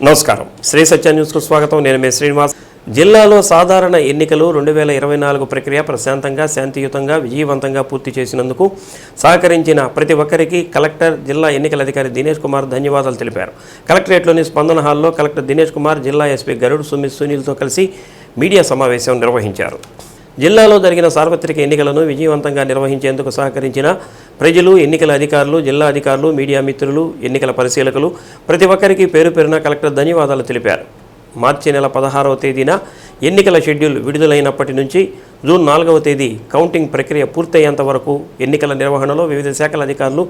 నమస్కారం శ్రీ సత్య న్యూస్కు స్వాగతం. నేను మీ శ్రీనివాస్. జిల్లాలో సాధారణ ఎన్నికలు 2024 ప్రక్రియ ప్రశాంతంగా శాంతియుతంగా విజయవంతంగా పూర్తి చేసినందుకు సహకరించిన ప్రతి ఒక్కరికి కలెక్టర్ జిల్లా ఎన్నికల అధికారి దినేష్ కుమార్ ధన్యవాదాలు తెలిపారు. కలెక్టరేట్లోని స్పందన హాల్లో కలెక్టర్ దినేష్ కుమార్ జిల్లా ఎస్పీ గరుడ్ సునీల్తో కలిసి మీడియా సమావేశం నిర్వహించారు. జిల్లాలో జరిగిన సార్వత్రిక ఎన్నికలను విజయవంతంగా నిర్వహించేందుకు సహకరించిన ప్రజలు, ఎన్నికల అధికారులు, జిల్లా అధికారులు, మీడియా మిత్రులు, ఎన్నికల పరిశీలకులు ప్రతి ఒక్కరికి పేరు పేరున కలెక్టర్ ధన్యవాదాలు తెలిపారు. మార్చి నెల 16వ తేదీన ఎన్నికల షెడ్యూల్ విడుదలైనప్పటి నుంచి జూన్ 4వ తేదీ కౌంటింగ్ ప్రక్రియ పూర్తయ్యేంత వరకు ఎన్నికల నిర్వహణలో వివిధ శాఖల అధికారులు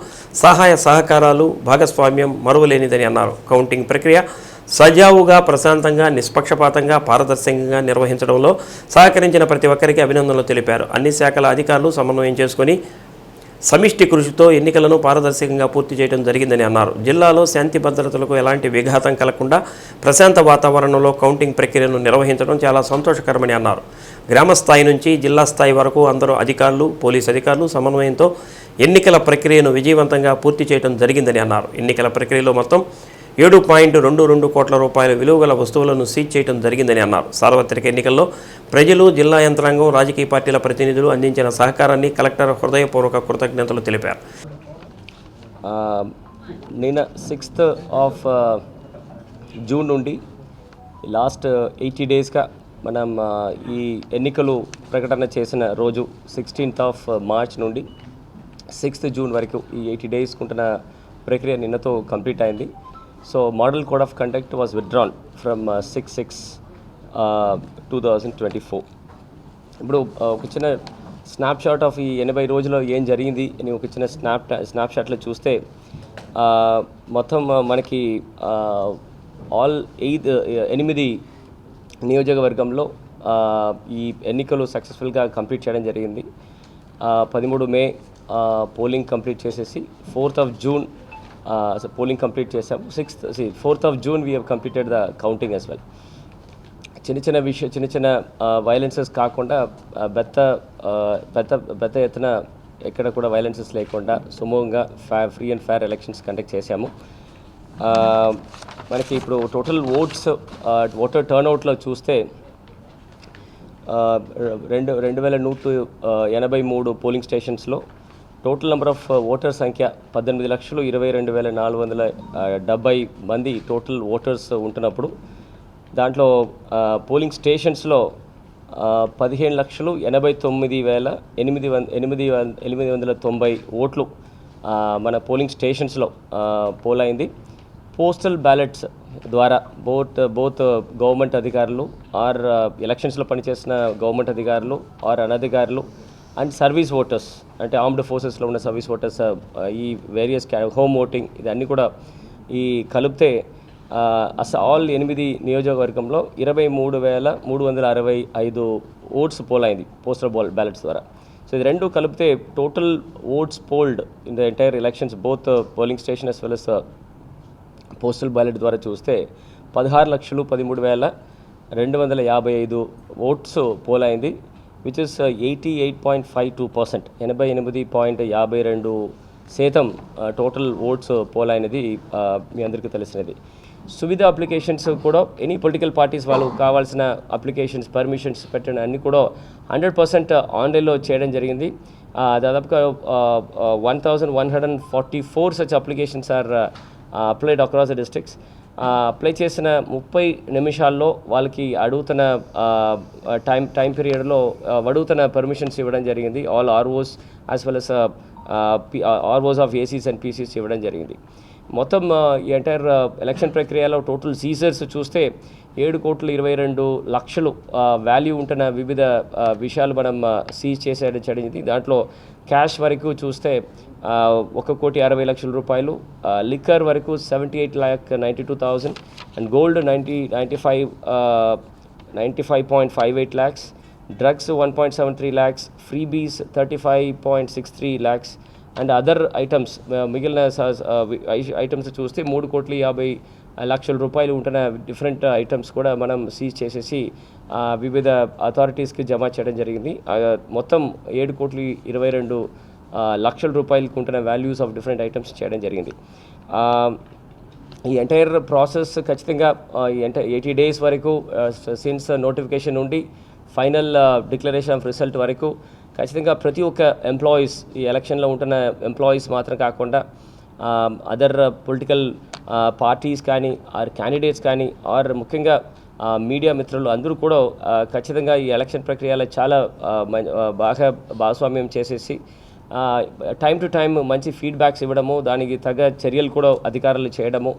సహాయ సహకారాలు భాగస్వామ్యం మరువలేనిదని అన్నారు. కౌంటింగ్ ప్రక్రియ సజావుగా, ప్రశాంతంగా, నిష్పక్షపాతంగా, పారదర్శకంగా నిర్వహించడంలో సహకరించిన ప్రతి ఒక్కరికి అభినందనలు తెలిపారు. అన్ని శాఖల అధికారులు సమన్వయం చేసుకుని సమిష్టి కృషితో ఎన్నికలను పారదర్శకంగా పూర్తి చేయడం జరిగిందని అన్నారు. జిల్లాలో శాంతి భద్రతలకు ఎలాంటి విఘాతం కలగకుండా ప్రశాంత వాతావరణంలో కౌంటింగ్ ప్రక్రియను నిర్వహించడం చాలా సంతోషకరమని అన్నారు. గ్రామ స్థాయి నుంచి జిల్లా స్థాయి వరకు అందరూ అధికారులు, పోలీసు అధికారులు సమన్వయంతో ఎన్నికల ప్రక్రియను విజయవంతంగా పూర్తి చేయడం జరిగిందని అన్నారు. ఎన్నికల ప్రక్రియలో మొత్తం 7.22 కోట్ల రూపాయల విలువగల వస్తువులను సీజ్ చేయడం జరిగిందని అన్నారు. సార్వత్రిక ఎన్నికల్లో ప్రజలు, జిల్లా యంత్రాంగం, రాజకీయ పార్టీల ప్రతినిధులు అందించిన సహకారాన్ని కలెక్టర్ హృదయపూర్వక కృతజ్ఞతలు తెలిపారు. నిన్న 6th ఆఫ్ జూన్ నుండి లాస్ట్ 80 డేస్గా మనం ఈ ఎన్నికలు ప్రకటన చేసిన రోజు 16th ఆఫ్ మార్చ్ నుండి 6th జూన్ వరకు ఈ 80 డేస్ ఉంటున్న ప్రక్రియ నిన్నతో కంప్లీట్ అయింది. So model code of conduct was withdrawn from 6/6/2024. ఇప్పుడు ఒక చిన్న స్నాప్షాట్ ఆఫ్ ఈ 80 రోజుల్లో ఏం జరిగింది అని ఒక చిన్న స్నాప్షాట్లో చూస్తే మొత్తం మనకి 8 నియోజకవర్గంలో ఈ ఎన్నికలు సక్సెస్ఫుల్గా కంప్లీట్ చేయడం జరిగింది. 13 మే పోలింగ్ కంప్లీట్ చేసేసి 4th of June polling complete చేసాము. 4th of June we have completed the counting as well. చిన్న చిన్న వైలెన్సెస్ కాకుండా పెద్ద ఎత్తున ఎక్కడ కూడా వైలెన్సెస్ లేకుండా సుమూహంగా free and fair elections conduct చేశాము. మనకి ఇప్పుడు టోటల్ ఓటర్ టర్న్అవుట్లో చూస్తే 2183 పోలింగ్ స్టేషన్స్లో టోటల్ నెంబర్ ఆఫ్ ఓటర్ సంఖ్య 18,22,470 మంది టోటల్ ఓటర్స్ ఉంటున్నప్పుడు దాంట్లో పోలింగ్ స్టేషన్స్లో 15,89,890 ఓట్లు మన పోలింగ్ స్టేషన్స్లో పోల్ అయింది. పోస్టల్ బ్యాలెట్స్ ద్వారా బోత్ గవర్నమెంట్ అధికారులు ఆర్ ఎలక్షన్స్లో పనిచేసిన గవర్నమెంట్ అధికారులు ఆర్ అనధికారులు అండ్ సర్వీస్ ఓటర్స్ అంటే ఆర్మ్డ్ ఫోర్సెస్లో ఉన్న సర్వీస్ ఓటర్స్ ఈ వేరియస్ హోమ్ ఓటింగ్ ఇదన్నీ కూడా ఈ కలిపితే ఆల్ 8 నియోజకవర్గంలో 23,365 ఓట్స్ పోల్ అయింది పోస్టల్ బ్యాలెట్స్ ద్వారా. సో ఇది రెండు కలిపితే total votes fold in the entire elections both polling station as well as postal ballot ద్వారా చూస్తే 16,13,255 ఓట్స్ పోల్ అయింది, which is 88.52%, 88.52% total votes pole అయినది మీ అందరికీ తెలిసినది. సువిధ అప్లికేషన్స్ కూడా ఎనీ పొలిటికల్ పార్టీస్ వాళ్ళు కావాల్సిన అప్లికేషన్స్ పర్మిషన్స్ పెట్టిన అన్నీ కూడా 100% ఆన్లైన్లో చేయడం జరిగింది. దాదాపుగా 1,144 such applications are applied across the districts. Apply చేసిన 30 నిమిషాల్లో వాళ్ళకి అడుగుతున్న టైం పీరియడ్లో అడుగుతున్న పర్మిషన్స్ ఇవ్వడం జరిగింది. All ROs as well as ROs of ACs and Pisces ఇవ్వడం జరిగింది. మొత్తం ఈ ఎంటైర్ ఎలక్షన్ ప్రక్రియలో టోటల్ సీజర్స్ చూస్తే 7,22,00,000 వాల్యూ ఉంటున్న వివిధ విషయాలు మనం సీజ్ చేసేయడం జరిగింది. దాంట్లో క్యాష్ వరకు చూస్తే 1,60,00,000 రూపాయలు, లిక్కర్ వరకు 78,92,000 and gold 95.58 lakhs, drugs 1.73 lakhs, freebies 35.63 lakhs and other items మిగిలిన ఐటమ్స్ చూస్తే 3,50,00,000 రూపాయలు ఉంటున్న డిఫరెంట్ ఐటమ్స్ కూడా మనం సీజ్ చేసేసి వివిధ అథారిటీస్కి జమ చేయడం జరిగింది. మొత్తం 7,22,00,000 రూపాయలకు ఉంటున్న వాల్యూస్ ఆఫ్ డిఫరెంట్ ఐటమ్స్ చేయడం జరిగింది. ఈ ఎంటైర్ ప్రాసెస్ ఖచ్చితంగా ఈ 80 డేస్ వరకు సిన్స్ నోటిఫికేషన్ నుండి ఫైనల్ డిక్లరేషన్ ఆఫ్ రిజల్ట్ వరకు ఖచ్చితంగా ప్రతి ఒక్క ఎంప్లాయీస్ ఈ ఎలక్షన్లో ఉంటున్న ఎంప్లాయీస్ మాత్రం కాకుండా అదర్ పొలిటికల్ పార్టీస్ కానీ ఆర్ క్యాండిడేట్స్ కానీ ఆర్ ముఖ్యంగా మీడియా మిత్రులు అందరూ కూడా ఖచ్చితంగా ఈ ఎలక్షన్ ప్రక్రియలో చాలా బాగా భాగస్వామ్యం చేసేసి టైం టు టైం మంచి ఫీడ్బ్యాక్స్ ఇవ్వడము, దానికి తగ్గ చర్యలు కూడా అధికారులు చేయడము,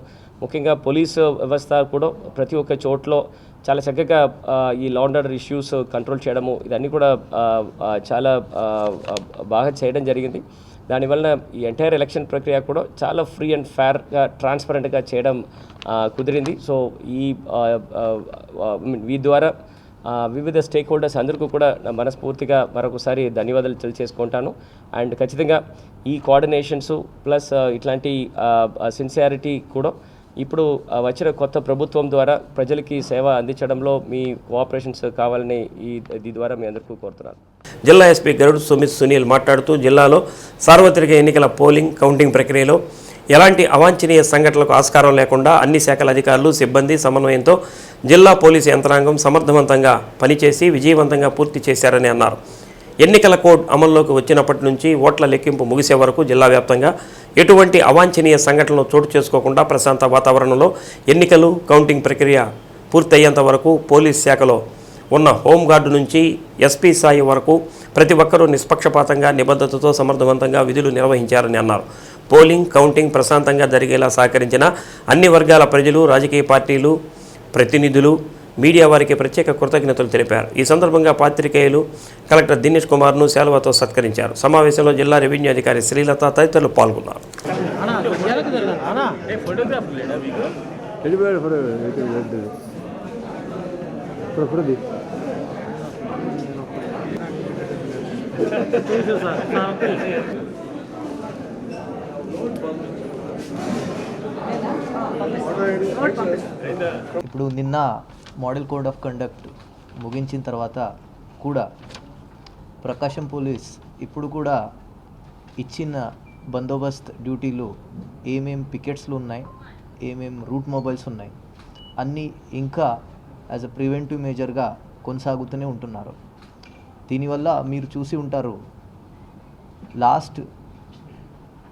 ముఖ్యంగా పోలీసు వ్యవస్థ కూడా ప్రతి ఒక్క చోట్లో చాలా చక్కగా ఈ law and order issues control చేయడము, ఇదన్నీ కూడా చాలా బాగా చేయడం జరిగింది. దానివల్ల ఈ ఎంటైర్ ఎలక్షన్ ప్రక్రియ కూడా చాలా ఫ్రీ అండ్ ఫేర్గా ట్రాన్స్పరెంట్గా చేయడం కుదిరింది. సో ఈ ద్వారా వివిధ స్టేక్ హోల్డర్స్ అందరికీ కూడా మనస్ఫూర్తిగా మరొకసారి ధన్యవాదాలు తెలియజేసుకుంటాను. అండ్ ఖచ్చితంగా ఈ కోఆర్డినేషన్స్ ప్లస్ ఇట్లాంటి సిన్సియారిటీ కూడా ఇప్పుడు వచ్చిన కొత్త ప్రభుత్వం ద్వారా ప్రజలకి సేవ అందించడంలో మీ కోఆపరేషన్స్ కావాలని ఈ ద్వారా మీ అందరికీ కోరుతున్నాను. జిల్లా ఎస్పీ గరుడు సునీల్ మాట్లాడుతూ జిల్లాలో సార్వత్రిక ఎన్నికల పోలింగ్ కౌంటింగ్ ప్రక్రియలో ఎలాంటి అవాంఛనీయ సంఘటనలకు ఆస్కారం లేకుండా అన్ని శాఖల అధికారులు సిబ్బంది సమన్వయంతో జిల్లా పోలీసు యంత్రాంగం సమర్థవంతంగా పనిచేసి విజయవంతంగా పూర్తి చేశారని అన్నారు. ఎన్నికల కోడ్ అమల్లోకి వచ్చినప్పటి నుంచి ఓట్ల లెక్కింపు ముగిసే వరకు జిల్లా వ్యాప్తంగా ఎటువంటి అవాంఛనీయ సంఘటనలు చోటు చేసుకోకుండా ప్రశాంత వాతావరణంలో ఎన్నికలు కౌంటింగ్ ప్రక్రియ పూర్తయ్యేంత వరకు పోలీస్ శాఖలో ఉన్న హోంగార్డు నుంచి ఎస్పీ స్థాయి వరకు ప్రతి ఒక్కరూ నిష్పక్షపాతంగా నిబద్ధతతో సమర్థవంతంగా విధులు నిర్వహించారని అన్నారు. పోలింగ్ కౌంటింగ్ ప్రశాంతంగా జరిగేలా సహకరించిన అన్ని వర్గాల ప్రజలు, రాజకీయ పార్టీలు ప్రతినిధులు, మీడియా వారికి ప్రత్యేక కృతజ్ఞతలు తెలిపారు. ఈ సందర్భంగా పాత్రికేయులు కలెక్టర్ దినేష్ కుమార్ను శాలువాతో సత్కరించారు. సమావేశంలో జిల్లా రెవెన్యూ అధికారి శ్రీలత తదితరులు పాల్గొన్నారు. ఇప్పుడు నిన్న మోడల్ కోడ్ ఆఫ్ కండక్ట్ ముగించిన తర్వాత కూడా ప్రకాశం పోలీస్ ఇప్పుడు కూడా ఇచ్చిన బందోబస్త్ డ్యూటీలు ఏమేం పికెట్స్లు ఉన్నాయి, ఏమేం రూట్ మొబైల్స్ ఉన్నాయి, అన్నీ ఇంకా యాజ్ అ ప్రివెంటివ్ మేజర్గా కొనసాగుతూనే ఉంటున్నారు. దీనివల్ల మీరు చూసి ఉంటారు లాస్ట్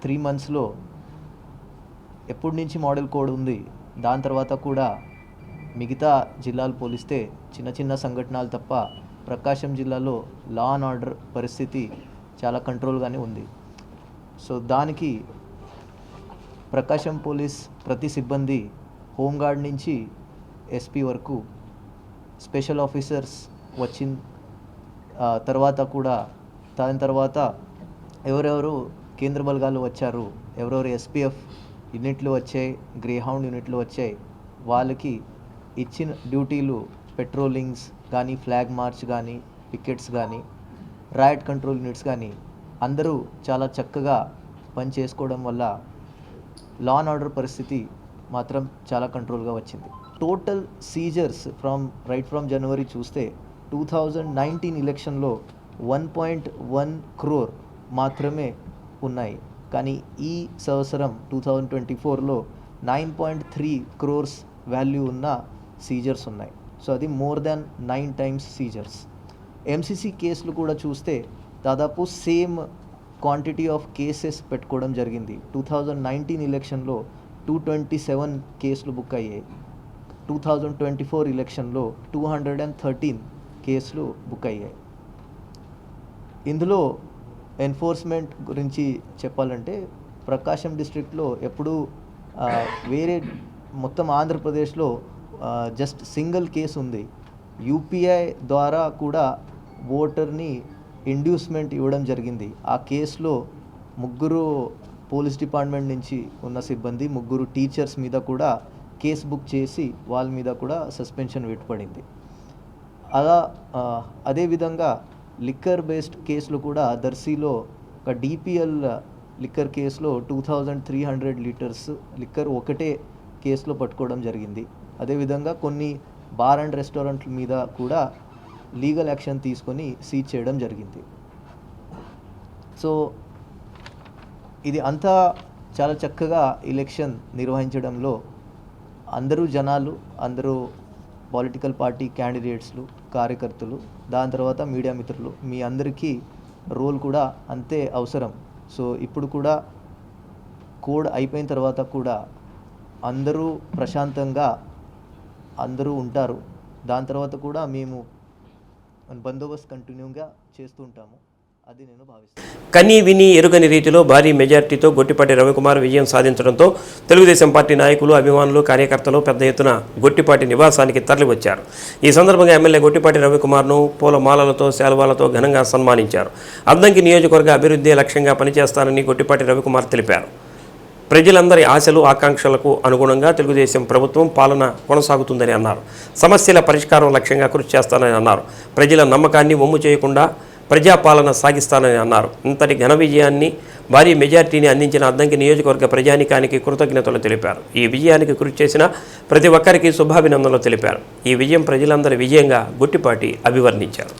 3 monthsలో ఎప్పటి నుంచి మోడల్ కోడ్ ఉంది, దాని తర్వాత కూడా మిగతా జిల్లాలు పోలిస్తే చిన్న చిన్న సంఘటనలు తప్ప ప్రకాశం జిల్లాలో లా అండ్ ఆర్డర్ పరిస్థితి చాలా కంట్రోల్గానే ఉంది. సో దానికి ప్రకాశం పోలీస్ ప్రతి సిబ్బంది హోంగార్డ్ నుంచి ఎస్పీ వరకు స్పెషల్ ఆఫీసర్స్ వచ్చిన తర్వాత కూడా దాని తర్వాత ఎవరెవరు కేంద్ర బలగాలు వచ్చారు, ఎవరెవరు ఎస్పీఎఫ్ యూనిట్లు వచ్చాయి, గ్రేహౌండ్ యూనిట్లు వచ్చాయి, వాళ్ళకి ఇచ్చిన డ్యూటీలు పెట్రోలింగ్స్ కానీ, ఫ్లాగ్ మార్చ్ కానీ, పికెట్స్ కానీ, రైట్ కంట్రోల్ యూనిట్స్ కానీ అందరూ చాలా చక్కగా పని చేసుకోవడం వల్ల లా అండ్ ఆర్డర్ పరిస్థితి మాత్రం చాలా కంట్రోల్గా వచ్చింది. టోటల్ సీజర్స్ ఫ్రమ్ జనవరి చూస్తే 2019 ఎలక్షన్లో 1.1 crore మాత్రమే ఉన్నాయి, కానీ ఈ సంవత్సరం 2024లో 9.3 crores వాల్యూ ఉన్న సీజర్స్ ఉన్నాయి. సో అది more than 9 times seizures. MCC కేసులు కూడా చూస్తే దాదాపు సేమ్ క్వాంటిటీ ఆఫ్ కేసెస్ పెట్టుకోవడం జరిగింది. 2019 ఎలక్షన్లో 227 కేసులు బుక్ అయ్యాయి, 2024 ఎలక్షన్లో 213 కేసులు బుక్ అయ్యాయి. ఇందులో ఎన్ఫోర్స్మెంట్ గురించి చెప్పాలంటే ప్రకాశం డిస్ట్రిక్ట్లో ఎప్పుడూ వేరే మొత్తం ఆంధ్రప్రదేశ్లో జస్ట్ సింగిల్ కేసు ఉంది. యూపీఐ ద్వారా కూడా ఓటర్ని ఇండ్యూస్మెంట్ ఇవ్వడం జరిగింది. ఆ కేసులో 3 పోలీస్ డిపార్ట్మెంట్ నుంచి ఉన్న సిబ్బంది, 3 టీచర్స్ మీద కూడా కేసు బుక్ చేసి వాళ్ళ మీద కూడా సస్పెన్షన్ వేటుపడింది. అదేవిధంగా లిక్కర్ బేస్డ్ కేసులు కూడా దర్శిలో ఒక డిపిఎల్ లిక్కర్ కేసులో 2300 లీటర్స్ లిక్కర్ ఒకటే కేసులో పట్టుకోవడం జరిగింది. అదేవిధంగా కొన్ని బార్ అండ్ రెస్టారెంట్ల మీద కూడా లీగల్ యాక్షన్ తీసుకొని సీజ్ చేయడం జరిగింది. సో ఇది అంతా చాలా చక్కగా ఎలక్షన్ నిర్వహించడంలో అందరూ జనాలు, అందరూ పొలిటికల్ పార్టీ క్యాండిడేట్స్లు, కార్యకర్తలు, దాని తర్వాత మీడియా మిత్రులు, మీ అందరికీ రోల్ కూడా అంతే అవసరం. సో ఇప్పుడు కూడా కోడ్ అయిపోయిన తర్వాత కూడా అందరూ ప్రశాంతంగా అందరూ ఉంటారు. దాని తర్వాత కూడా మేము బందోబస్తు కంటిన్యూగా చేస్తూ ఉంటాము. అది నేను భావిస్తాను. కని విని ఎరుగని రీతిలో భారీ మెజార్టీతో గొట్టిపాటి రవికుమార్ విజయం సాధించడంతో తెలుగుదేశం పార్టీ నాయకులు, అభిమానులు, కార్యకర్తలు పెద్ద ఎత్తున గొట్టిపాటి నివాసానికి తరలివచ్చారు. ఈ సందర్భంగా ఎమ్మెల్యే గొట్టిపాటి రవికుమార్ను పూలమాలలతో, శాలువాలతో ఘనంగా సన్మానించారు. అద్దంకి నియోజకవర్గ అభివృద్ధి లక్ష్యంగా పనిచేస్తానని గొట్టిపాటి రవికుమార్ తెలిపారు. ప్రజలందరి ఆశలు, ఆకాంక్షలకు అనుగుణంగా తెలుగుదేశం ప్రభుత్వం పాలన కొనసాగుతుందని అన్నారు. సమస్యల పరిష్కారం లక్ష్యంగా కృషి చేస్తానని అన్నారు. ప్రజల నమ్మకాన్ని వమ్ము చేయకుండా ప్రజాపాలన సాగిస్తానని అన్నారు. ఇంతటి ఘన విజయాన్ని, భారీ మెజార్టీని అందించిన అద్దంకి నియోజకవర్గ ప్రజానికానికి కృతజ్ఞతలు తెలిపారు. ఈ విజయానికి కృషి చేసిన ప్రతి ఒక్కరికి శుభాభినందనలు తెలిపారు. ఈ విజయం ప్రజలందరి విజయంగా గొట్టిపాటి అభివర్ణించారు.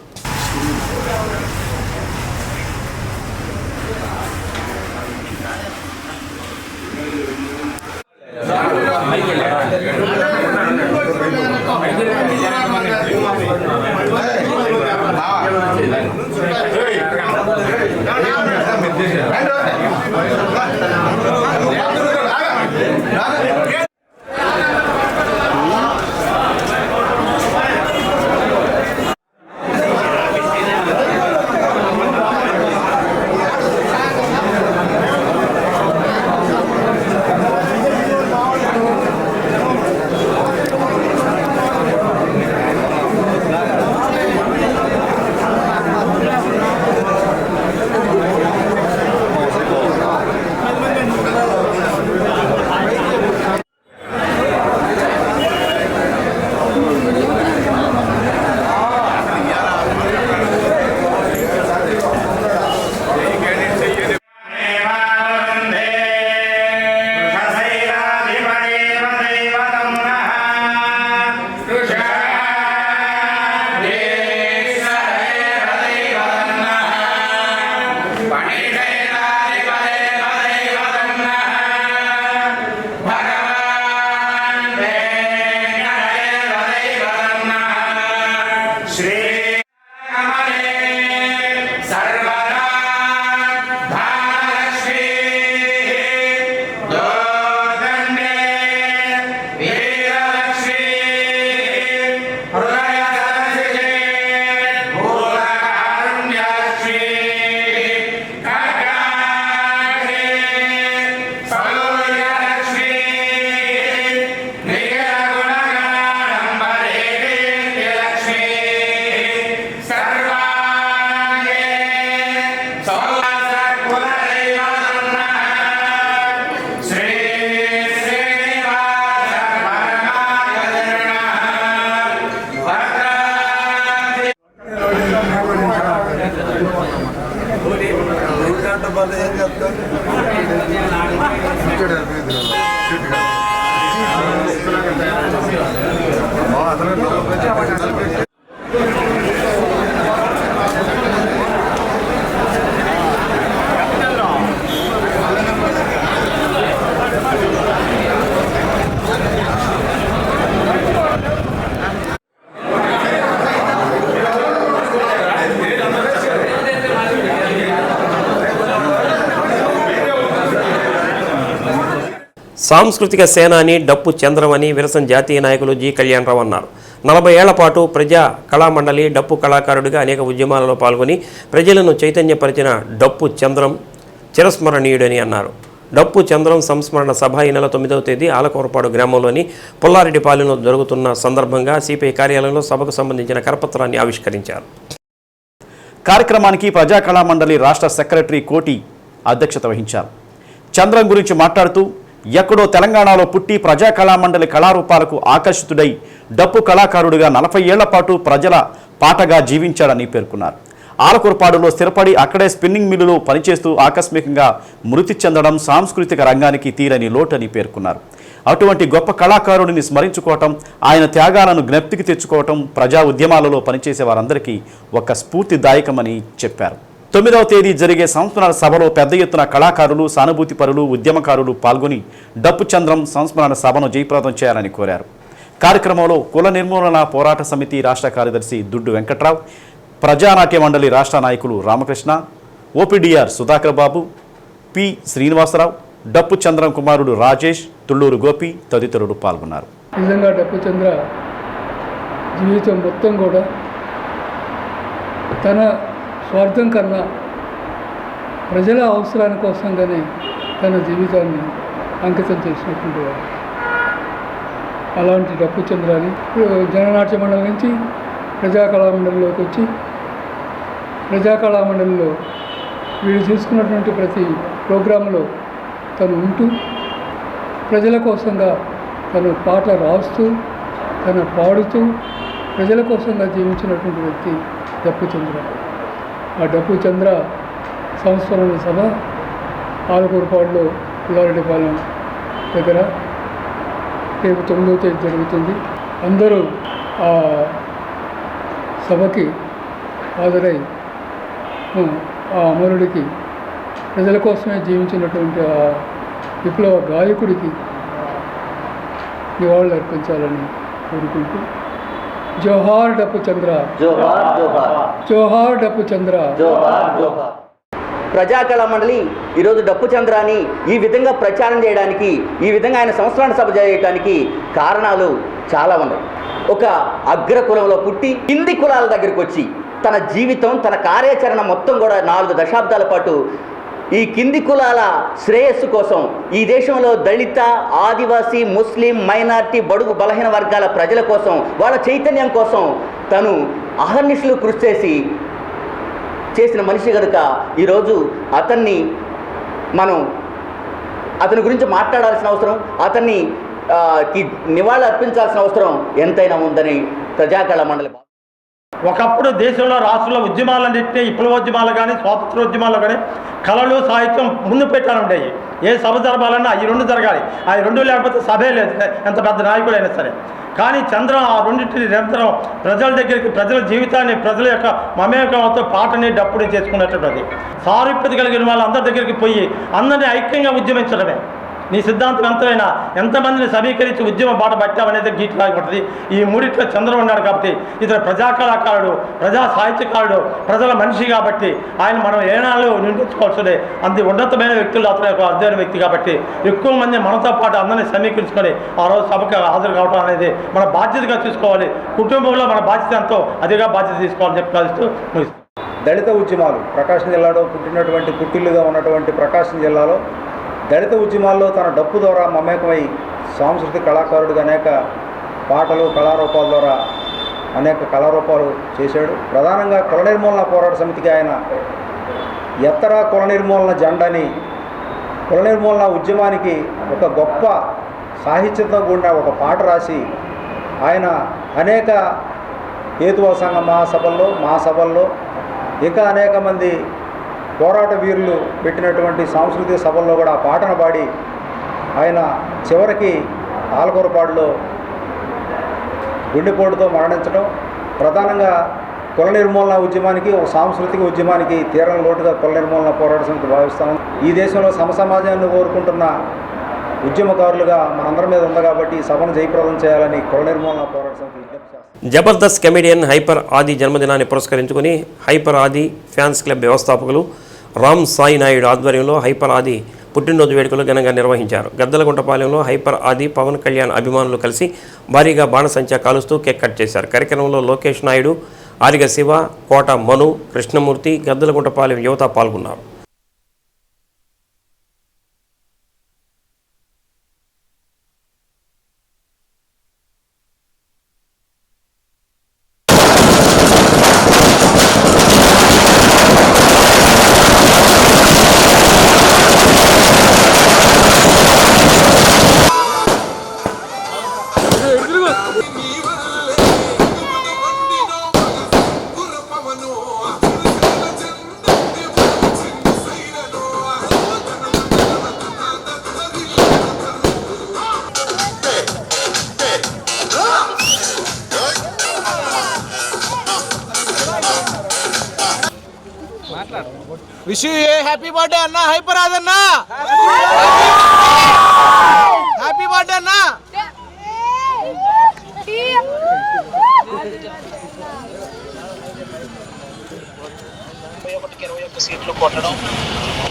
సాంస్కృతిక సేనాని డప్పు చంద్రమని విరసన జాతీయ నాయకులు జి కళ్యాణరావు అన్నారు. 40 ఏళ్ల పాటు ప్రజా కళామండలి డప్పు కళాకారుడిగా అనేక ఉద్యమాలలో పాల్గొని ప్రజలను చైతన్యపరిచిన డప్పు చంద్రం చిరస్మరణీయుడని అన్నారు. డప్పు చంద్రం సంస్మరణ సభ ఈ నెల 9వ తేదీ ఆలకూరపాడు గ్రామంలోని పుల్లారెడ్డిపాలెంలో జరుగుతున్న సందర్భంగా సిపిఐ కార్యాలయంలో సభకు సంబంధించిన కరపత్రాన్ని ఆవిష్కరించారు. కార్యక్రమానికి ప్రజా కళామండలి రాష్ట్ర సెక్రటరీ కోటి అధ్యక్షత వహించారు. చంద్రం గురించి మాట్లాడుతూ ఎక్కడో తెలంగాణలో పుట్టి ప్రజా కళామండలి కళారూపాలకు ఆకర్షితుడై డప్పు కళాకారుడిగా 40 ఏళ్ల పాటు ప్రజల పాటగా జీవించాడని పేర్కొన్నారు. ఆలకూరపాడులో స్థిరపడి అక్కడే స్పిన్నింగ్ మిల్లులో పనిచేస్తూ ఆకస్మికంగా మృతి చెందడం సాంస్కృతిక రంగానికి తీరని లోటని పేర్కొన్నారు. అటువంటి గొప్ప కళాకారుడిని స్మరించుకోవటం, ఆయన త్యాగాలను జ్ఞప్తికి తెచ్చుకోవటం ప్రజా ఉద్యమాలలో పనిచేసే వారందరికీ ఒక స్ఫూర్తిదాయకమని చెప్పారు. 9వ తేదీ జరిగే సంస్మరణ సభలో పెద్ద ఎత్తున కళాకారులు, సానుభూతిపరులు, ఉద్యమకారులు పాల్గొని డప్పు చంద్రం సంస్మరణ సభను జయప్రదం చేయాలని కోరారు. కార్యక్రమంలో కుల నిర్మూలన పోరాట సమితి రాష్ట్ర కార్యదర్శి దుడ్డు వెంకట్రావు, ప్రజానాట్య మండలి రాష్ట్ర నాయకులు రామకృష్ణ, ఓపీడీఆర్ సుధాకర్ బాబు, పి శ్రీనివాసరావు, డప్పు చంద్రం కుమారుడు రాజేష్, తుళ్ళూరు గోపి తదితరులు పాల్గొన్నారు. నిజంగా డప్పు చంద్ర జీవితం మొత్తం కూడా తన స్వార్థం కన్నా ప్రజల అవసరాల కోసంగానే తన జీవితాన్ని అంకితం చేసినటువంటి వాడు. అలాంటి డప్పు చంద్రాని జననాట్య మండలి నుంచి ప్రజాకళామండలిలోకి వచ్చి ప్రజాకళామండలిలో వీళ్ళు తీసుకున్నటువంటి ప్రతి ప్రోగ్రాంలో తను ఉంటూ ప్రజల కోసంగా తను పాటలు రాస్తూ తను పాడుతూ ప్రజల కోసంగా జీవించినటువంటి వ్యక్తి డప్పు చంద్ర. ఆ డప్పు చంద్ర సంస్మరణ సభ ఆలకూరుపాడులో పుల్లారెడ్డిపాలెం దగ్గర రేపు 9వ తేదీ జరుగుతుంది. అందరూ ఆ సభకి హాజరై ఆ అమరుడికి, ప్రజల కోసమే జీవించినటువంటి ఆ విప్లవ గాయకుడికి నివాళులు అర్పించాలని కోరుకుంటూ జోహార్ డప్పు చంద్ర, జోహార్ డప్పు చంద్ర. ప్రజాకళా మండలి ఈరోజు డప్పు చంద్రాన్ని ఈ విధంగా ప్రచారం చేయడానికి, ఈ విధంగా ఆయన సంస్మరణ సభ చేయడానికి కారణాలు చాలా ఉన్నాయి. ఒక అగ్ర కులంలో పుట్టి కింది కులాల దగ్గరికి వచ్చి తన జీవితం, తన కార్యాచరణ మొత్తం కూడా 4 దశాబ్దాల పాటు ఈ కింది కులాల శ్రేయస్సు కోసం, ఈ దేశంలో దళిత, ఆదివాసీ, ముస్లిం, మైనార్టీ, బడుగు బలహీన వర్గాల ప్రజల కోసం, వాళ్ళ చైతన్యం కోసం తను అహర్నిశలు కృషి చేసిన మనిషి కనుక ఈరోజు అతని గురించి మాట్లాడాల్సిన అవసరం, అతన్ని నివాళులు అర్పించాల్సిన అవసరం ఎంతైనా ఉందని ప్రజాకళా మండలి. ఒకప్పుడు దేశంలో, రాష్ట్రంలో ఉద్యమాలన్నింటినీ, విప్లవోద్యమాలు కానీ, స్వాతంత్రోద్యమాలు కానీ, కళలు, సాహిత్యం ముందు పెట్టాలి ఉంటాయి. ఏ సభ జరగాలన్నా ఈ 2 జరగాలి. ఆ 2 లేకపోతే సభే లేదు, ఎంత పెద్ద నాయకుడైనా సరే. కానీ చంద్రం ఆ రెండింటిని నిరంతరం ప్రజల దగ్గరికి, ప్రజల జీవితాన్ని, ప్రజల యొక్క మమేకంతో పాటని, డప్పుని చేసుకున్నటువంటిది. సారూప్యత కలిగిన వాళ్ళ అందరి దగ్గరికి పోయి అందరినీ ఐక్యంగా ఉద్యమించడమే. నీ సిద్ధాంతం ఎంతైనా ఎంతమందిని సమీకరించి ఉద్యమ బాట పట్టామనేది గీట్లాగి ఉంటుంది. ఈ మూడిట్లో చంద్రం ఉన్నాడు కాబట్టి ఇతను ప్రజా కళాకారుడు, ప్రజా సాహిత్యకారుడు, ప్రజల మనిషి కాబట్టి ఆయన మనం ఏనాళ్ళు నిండించుకోవాల్సిందే. అంత ఉన్నతమైన వ్యక్తులు అతను ఒక అర్థమైన వ్యక్తి కాబట్టి ఎక్కువ మంది మనతో పాటు అందరినీ సమీకరించుకొని ఆ రోజు సభకు హాజరు కావడం అనేది మన బాధ్యతగా తీసుకోవాలి. కుటుంబంలో మన బాధ్యత ఎంతో అదిగా బాధ్యత తీసుకోవాలని చెప్పి భావిస్తూ ముగిస్తాం. దళిత ఉద్యమాలు ప్రకాశం జిల్లాలో పుట్టిల్లుగా ఉన్నటువంటి ప్రకాశం జిల్లాలో దళిత ఉద్యమాల్లో తన డప్పు ద్వారా మమేకమై సాంస్కృతిక కళాకారుడిగా అనేక పాటలు, కళారూపాల ద్వారా అనేక కళారూపాలు చేశాడు. ప్రధానంగా కుల నిర్మూలన పోరాట సమితికి ఆయన ఎత్తరా కుల నిర్మూలన జెండాని, కుల నిర్మూలన ఉద్యమానికి ఒక గొప్ప సాహిత్యంతో కూడిన ఒక పాట రాసి ఆయన అనేక హేతువాద సంఘ మహాసభల్లో ఇంకా అనేక మంది పోరాట వీరులు పెట్టినటువంటి సాంస్కృతిక సభల్లో కూడా ఆ పాటను పాడి ఆయన చివరికి ఆలకూరుపాడులో గుండెపోటుతో మరణించడం ప్రధానంగా కుల నిర్మూలన ఉద్యమానికి, ఒక సాంస్కృతిక ఉద్యమానికి తీరం లోటుగా కుల నిర్మూలన పోరాట సమితి భావిస్తాం. ఈ దేశంలో సమసమాజాన్ని కోరుకుంటున్న ఉద్యమకారులుగా మనందరి మీద ఉంది కాబట్టి ఈ సభను జయప్రదం చేయాలని కుల నిర్మూలన పోరాట సమితి విజ్ఞప్తి చేస్తుంది. జబర్దస్త్ కమెడియన్ హైపర్ ఆది జన్మదినాన్ని పురస్కరించుకుని హైపర్ ఆది ఫ్యాన్స్ క్లబ్ వ్యవస్థాపకులు రామ్ సాయి నాయుడు ఆధ్వర్యంలో హైపర్ ఆది పుట్టినరోజు వేడుకలు ఘనంగా నిర్వహించారు. గద్దలగుంటపాలెంలో హైపర్ ఆది పవన్ కళ్యాణ్ అభిమానులు కలిసి భారీగా బాణసంచా కాలుస్తూ కేక్ కట్ చేశారు. కార్యక్రమంలో లోకేష్ నాయుడు, ఆరిగ శివ, కోట మను, కృష్ణమూర్తి, గద్దలగుంటపాలెం యువత పాల్గొన్నారు. Wish you A happy birthday అన్న హైపరాజ్ అన్న హ్యాపీ బర్త్డే అన్న సీట్లు కొట్టడం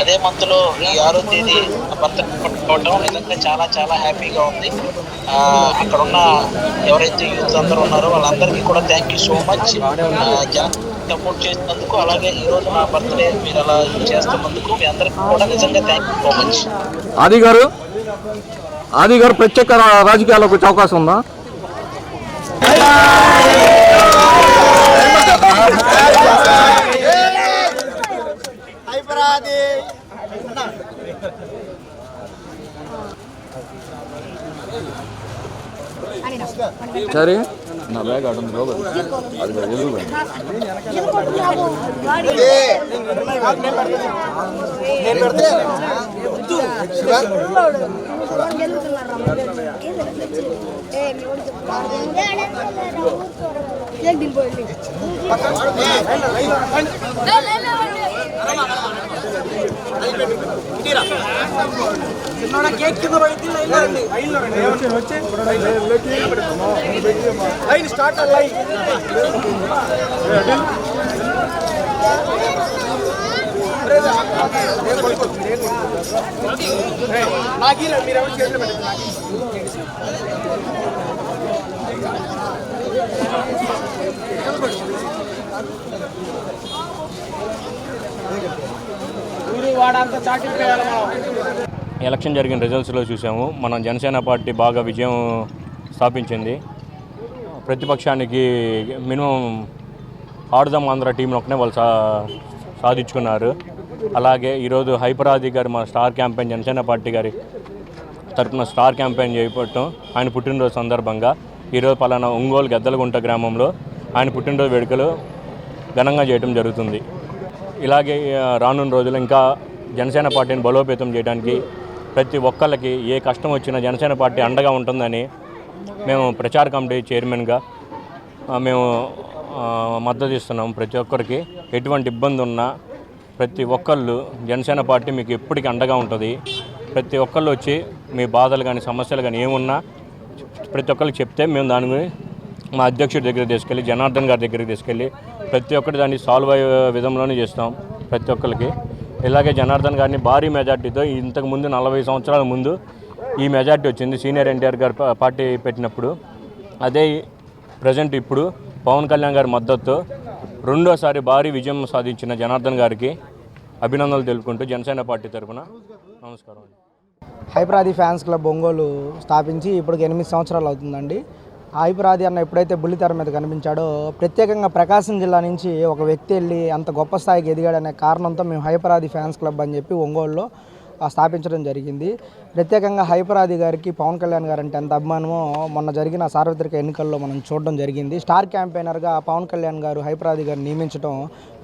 అదే మంత్లో ఈ 6వ తేదీ భర్త కొట్టుకోవడం నిజంగా చాలా చాలా హ్యాపీగా ఉంది. అక్కడ ఉన్న ఎవరైతే యూత్ అందరూ ఉన్నారో వాళ్ళందరికీ కూడా thank you so much support చేసినందుకు. అలాగే ఈరోజు నా బర్త్డే మీరు అలా చేస్తున్నందుకు మీ అందరికీ కూడా నిజంగా థ్యాంక్ యూ సో మచ్. ఆది గారు ప్రత్యేక రాజకీయాల్లోకి వచ్చే అవకాశం ఉందా? సరే నా బ్యాగ్ ఆడుంది అది ఎదురు కేక్ కింద పడింది లైన్ స్టార్ట్ లైన్ నాగీల మీరు ఎవరు చేతులు పెట్టండి. ఎలక్షన్ జరిగిన రిజల్ట్స్లో చూసాము. మన జనసేన పార్టీ బాగా విజయం స్థాపించింది. ప్రతిపక్షానికి మినిమం ఆడుదాం ఆంధ్ర టీంను ఒకనే వాళ్ళు సాధించుకున్నారు. అలాగే ఈరోజు హైపరాది గారు మన స్టార్ క్యాంపెయిన్ జనసేన పార్టీ గారి తరఫున స్టార్ క్యాంపెయిన్ చేయబట్టం ఆయన పుట్టినరోజు సందర్భంగా ఈరోజు పలానా ఒంగోలు గద్దలగుంట గ్రామంలో ఆయన పుట్టినరోజు వేడుకలు ఘనంగా చేయడం జరుగుతుంది. ఇలాగే రానున్న రోజులు ఇంకా జనసేన పార్టీని బలోపేతం చేయడానికి ప్రతి ఒక్కళ్ళకి ఏ కష్టం వచ్చినా జనసేన పార్టీ అండగా ఉంటుందని మేము ప్రచార కమిటీ చైర్మన్గా మేము మద్దతు ఇస్తున్నాం. ప్రతి ఒక్కరికి ఎటువంటి ఇబ్బంది ఉన్నా ప్రతి ఒక్కళ్ళు జనసేన పార్టీ మీకు ఎప్పటికీ అండగా ఉంటుంది. ప్రతి ఒక్కళ్ళు వచ్చి మీ బాధలు కానీ సమస్యలు కానీ ఏమున్నా ప్రతి ఒక్కరికి చెప్తే మేము దాని గురించి మా అధ్యక్షుడి దగ్గరికి తీసుకెళ్ళి జనార్దన్ గారి దగ్గరికి తీసుకెళ్ళి ప్రతి ఒక్కటి దాన్ని సాల్వ్ అయ్యే విధంలోనే చేస్తాం ప్రతి ఒక్కరికి. ఇలాగే జనార్దన్ గారిని భారీ మెజార్టీతో ఇంతకుముందు 40 సంవత్సరాల ముందు ఈ మెజార్టీ వచ్చింది సీనియర్ ఎన్టీఆర్ గారు పార్టీ పెట్టినప్పుడు. అదే ప్రజెంట్ ఇప్పుడు పవన్ కళ్యాణ్ గారి మద్దతుతో రెండోసారి భారీ విజయం సాధించిన జనార్దన్ గారికి అభినందనలు తెలుపుకుంటూ జనసేన పార్టీ తరఫున నమస్కారం. హైపరాది ఫ్యాన్స్ క్లబ్ ఒంగోలు స్థాపించి ఇప్పటికి 8 సంవత్సరాలు అవుతుందండి. హైపరాది అన్న ఎప్పుడైతే బుల్లితెర మీద కనిపించాడో ప్రత్యేకంగా ప్రకాశం జిల్లా నుంచి ఒక వ్యక్తి వెళ్ళి అంత గొప్ప స్థాయికి ఎదిగాడనే కారణంతో మేము హైపరాది ఫ్యాన్స్ క్లబ్ అని చెప్పి ఒంగోలులో స్థాపించడం జరిగింది. ప్రత్యేకంగా హైపరాది గారికి పవన్ కళ్యాణ్ గారు అంటే ఎంత అభిమానమో మొన్న జరిగిన సార్వత్రిక ఎన్నికల్లో మనం చూడడం జరిగింది. స్టార్ క్యాంపెయినర్గా పవన్ కళ్యాణ్ గారు హైపరాది గారిని నియమించడం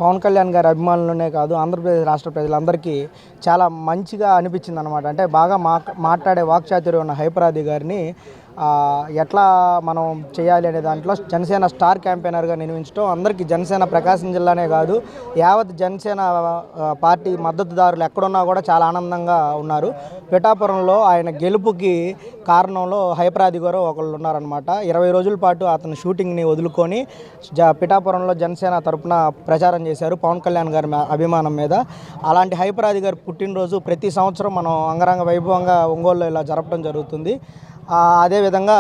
పవన్ కళ్యాణ్ గారి అభిమానులనే కాదు ఆంధ్రప్రదేశ్ రాష్ట్ర ప్రజలందరికీ చాలా మంచిగా అనిపించింది అనమాట. అంటే బాగా మాట్లాడే వాక్చాతుర్యం ఉన్న హైపరాది గారిని ఎట్లా మనం చేయాలి అనే దాంట్లో జనసేన స్టార్ క్యాంపెయినర్గా నియమించడం అందరికీ జనసేన ప్రకాశం జిల్లానే కాదు యావత్ జనసేన పార్టీ మద్దతుదారులు ఎక్కడున్నా కూడా చాలా ఆనందంగా ఉన్నారు. పిఠాపురంలో ఆయన గెలుపుకి కారణంలో హైపరాది గారు ఒకళ్ళు ఉన్నారనమాట. 20 రోజుల పాటు అతను షూటింగ్ని వదులుకొని పిఠాపురంలో జనసేన తరపున ప్రచారం చేశారు పవన్ కళ్యాణ్ గారి అభిమానం మీద. అలాంటి హైపరాది గారి పుట్టినరోజు ప్రతి సంవత్సరం మనం అంగరంగ వైభవంగా ఒంగోలులో ఇలా జరపడం జరుగుతుంది. అదేవిధంగా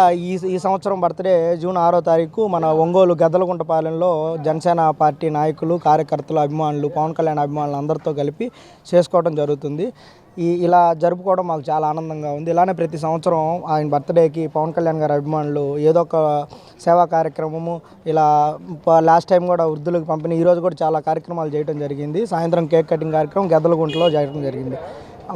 ఈ సంవత్సరం బర్త్డే జూన్ 6వ తారీఖు మన ఒంగోలు గద్దలగుంటపాలెంలో జనసేన పార్టీ నాయకులు కార్యకర్తలు అభిమానులు పవన్ కళ్యాణ్ అభిమానులు అందరితో కలిపి చేసుకోవడం జరుగుతుంది. ఇలా జరుపుకోవడం మాకు చాలా ఆనందంగా ఉంది. ఇలానే ప్రతి సంవత్సరం ఆయన బర్త్డేకి పవన్ కళ్యాణ్ గారి అభిమానులు ఏదో ఒక సేవా కార్యక్రమము ఇలా లాస్ట్ టైం కూడా వృద్ధులకు పంపిణీ ఈరోజు కూడా చాలా కార్యక్రమాలు చేయడం జరిగింది. సాయంత్రం కేక్ కటింగ్ కార్యక్రమం గద్దలగుంటలో చేయడం జరిగింది.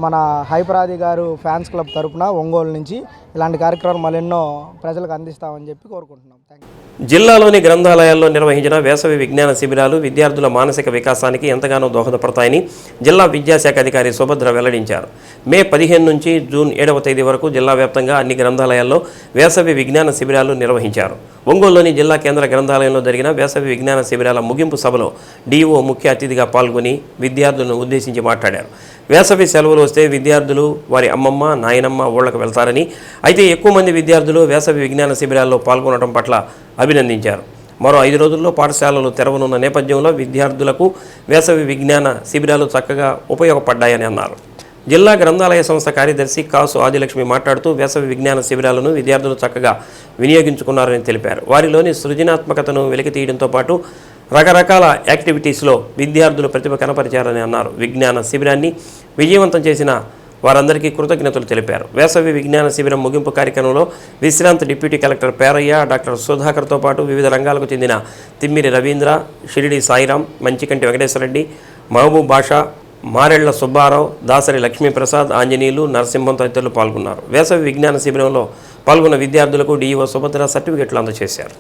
మన హైపరాది గారు ఫ్యాన్స్ క్లబ్ తరపున ఒంగోలు నుంచి ఇలాంటి కార్యక్రమాలు మరెన్నో ప్రజలకు అందిస్తామని చెప్పి కోరుకుంటున్నాం. Thank you. జిల్లాలోని గ్రంథాలయాల్లో నిర్వహించిన వేసవి విజ్ఞాన శిబిరాలు విద్యార్థుల మానసిక వికాసానికి ఎంతగానో దోహదపడతాయని జిల్లా విద్యాశాఖ అధికారి సుభద్ర వెల్లడించారు. మే 15 నుంచి జూన్ 7వ తేదీ వరకు జిల్లా వ్యాప్తంగా అన్ని గ్రంథాలయాల్లో వేసవి విజ్ఞాన శిబిరాలు నిర్వహించారు. ఒంగోలులోని జిల్లా కేంద్ర గ్రంథాలయంలో జరిగిన వేసవి విజ్ఞాన శిబిరాల ముగింపు సభలో డీఓ ముఖ్య అతిథిగా పాల్గొని విద్యార్థులను ఉద్దేశించి మాట్లాడారు. వేసవి సెలవులు వస్తే విద్యార్థులు వారి అమ్మమ్మ నాయనమ్మ ఊళ్ళకు వెళ్తారని, అయితే ఎక్కువ మంది విద్యార్థులు వేసవి విజ్ఞాన శిబిరాల్లో పాల్గొనడం పట్ల అభినందించారు. మరో 5 రోజుల్లో పాఠశాలలు తెరవనున్న నేపథ్యంలో విద్యార్థులకు వేసవి విజ్ఞాన శిబిరాలు చక్కగా ఉపయోగపడ్డాయని అన్నారు. జిల్లా గ్రంథాలయ సంస్థ కార్యదర్శి కాసు ఆదిలక్ష్మి మాట్లాడుతూ వేసవి విజ్ఞాన శిబిరాలను విద్యార్థులు చక్కగా వినియోగించుకున్నారని తెలిపారు. వారిలోని సృజనాత్మకతను వెలికితీయడంతో పాటు రకరకాల యాక్టివిటీస్లో విద్యార్థులు ప్రతిభ కనపరిచారని అన్నారు. విజ్ఞాన శిబిరాన్ని విజయవంతం చేసిన వారందరికీ కృతజ్ఞతలు తెలిపారు. వేసవి విజ్ఞాన శిబిరం ముగింపు కార్యక్రమంలో విశ్రాంత డిప్యూటీ కలెక్టర్ పేరయ్య, డాక్టర్ సుధాకర్తో పాటు వివిధ రంగాలకు చెందిన తిమ్మిరి రవీంద్ర, షిరిడి సాయిరాం, మంచికంటి వెంకటేశ్వరరెడ్డి, మహబూబ్ బాషా, మారెళ్ల సుబ్బారావు, దాసరి లక్ష్మీప్రసాద్, ఆంజనేయులు, నరసింహం తదితరులు పాల్గొన్నారు. వేసవి విజ్ఞాన శిబిరంలో పాల్గొన్న విద్యార్థులకు డీఈఓ సుభద్ర సర్టిఫికెట్లు అందజేశారు.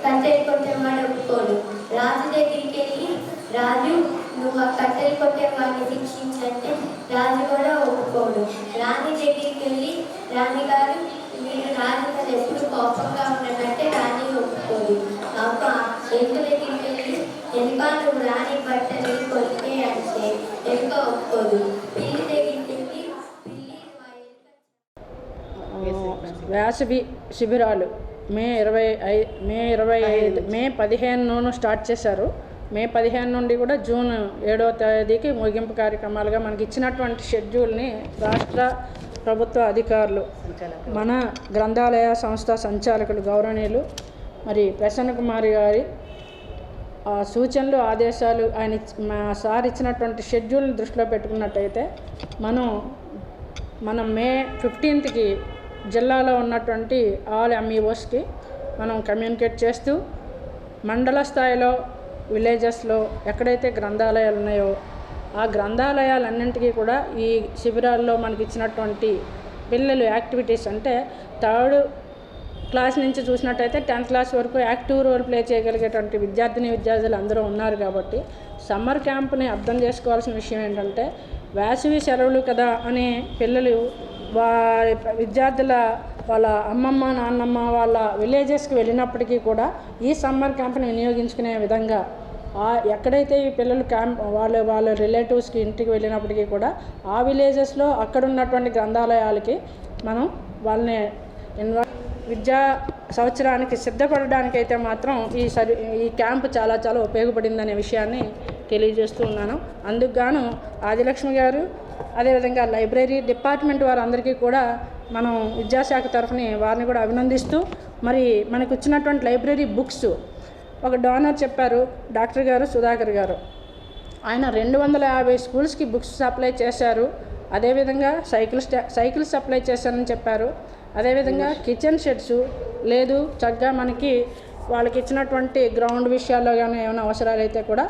కట్టెలు కొట్టేవాడు ఒప్పుకోడు. రాజు దగ్గరికి వెళ్ళి, రాజు నువ్వు ఆ కట్టెలు కొట్టేవాడిని శిక్షించంటే రాజు కూడా ఒప్పుకోడు. రాణి దగ్గరికి వెళ్ళి, రాణిగారు మీరు రాజు మీద ఎప్పుడు కోపంగా ఉన్నదంటే రాణి ఒప్పుకోదు. ఎలుక దగ్గరికి వెళ్ళి, ఎలుక నువ్వు రాణి బట్టలు కొట్టే అంటే ఎలుక ఒప్పుకోదు. పిల్లి దగ్గరికి వెళ్ళి, పిల్లి వేసవి శిబిరాలు మే 15 స్టార్ట్ చేశారు. మే 15 నుండి కూడా జూన్ 7వ తేదీకి ముగింపు కార్యక్రమాలుగా మనకి ఇచ్చినటువంటి షెడ్యూల్ని రాష్ట్ర ప్రభుత్వ అధికారులు, మన గ్రంథాలయ సంస్థ సంచాలకులు గౌరవనీయులు మరి ప్రసన్న కుమారి గారి సూచనలు, ఆదేశాలు, ఆయన మా సార్ ఇచ్చినటువంటి షెడ్యూల్ని దృష్టిలో పెట్టుకున్నట్టయితే మనం మే 15కి జిల్లాలో ఉన్నటువంటి ఆల్ ఎంఈఓస్కి మనం కమ్యూనికేట్ చేస్తూ మండల స్థాయిలో విలేజెస్లో ఎక్కడైతే గ్రంథాలయాలు ఉన్నాయో ఆ గ్రంథాలయాలన్నింటికీ కూడా ఈ శిబిరాల్లో మనకి ఇచ్చినటువంటి పిల్లలు యాక్టివిటీస్ అంటే 3rd క్లాస్ నుంచి చూసినట్టయితే 10th క్లాస్ వరకు యాక్టివ్ రోల్ ప్లే చేయగలిగేటువంటి విద్యార్థులు అందరూ ఉన్నారు. కాబట్టి సమ్మర్ క్యాంప్ని అర్థం చేసుకోవాల్సిన విషయం ఏంటంటే వేసవి సెలవులు కదా అని పిల్లలు వారి విద్యార్థుల వాళ్ళ అమ్మమ్మ నాన్నమ్మ వాళ్ళ విలేజెస్కి వెళ్ళినప్పటికీ కూడా ఈ సమ్మర్ క్యాంప్ని వినియోగించుకునే విధంగా ఎక్కడైతే ఈ పిల్లలు వాళ్ళ రిలేటివ్స్కి ఇంటికి వెళ్ళినప్పటికీ కూడా ఆ విలేజెస్లో అక్కడ ఉన్నటువంటి గ్రంథాలయాలకి మనం వాళ్ళని విద్యా సంవత్సరానికి సిద్ధపడడానికైతే మాత్రం ఈ క్యాంపు చాలా ఉపయోగపడిందనే విషయాన్ని తెలియజేస్తూ ఉన్నాను. అందుకు గాను ఆదిలక్ష్మి గారు, అదేవిధంగా లైబ్రరీ డిపార్ట్మెంట్ వారందరికీ కూడా మనం విద్యాశాఖ తరఫుని వారిని కూడా అభినందిస్తూ, మరి మనకు వచ్చినటువంటి లైబ్రరీ బుక్స్ ఒక డోనర్ చెప్పారు, డాక్టర్ గారు సుధాకర్ గారు. ఆయన 250 స్కూల్స్కి బుక్స్ సప్లై చేశారు. అదేవిధంగా సైకిల్ సప్లై చేశారని చెప్పారు. అదేవిధంగా కిచెన్ షెడ్స్ లేదు, చక్కగా మనకి వాళ్ళకి ఇచ్చినటువంటి గ్రౌండ్ విషయాల్లో కానీ ఏమైనా అవసరాలు అయితే కూడా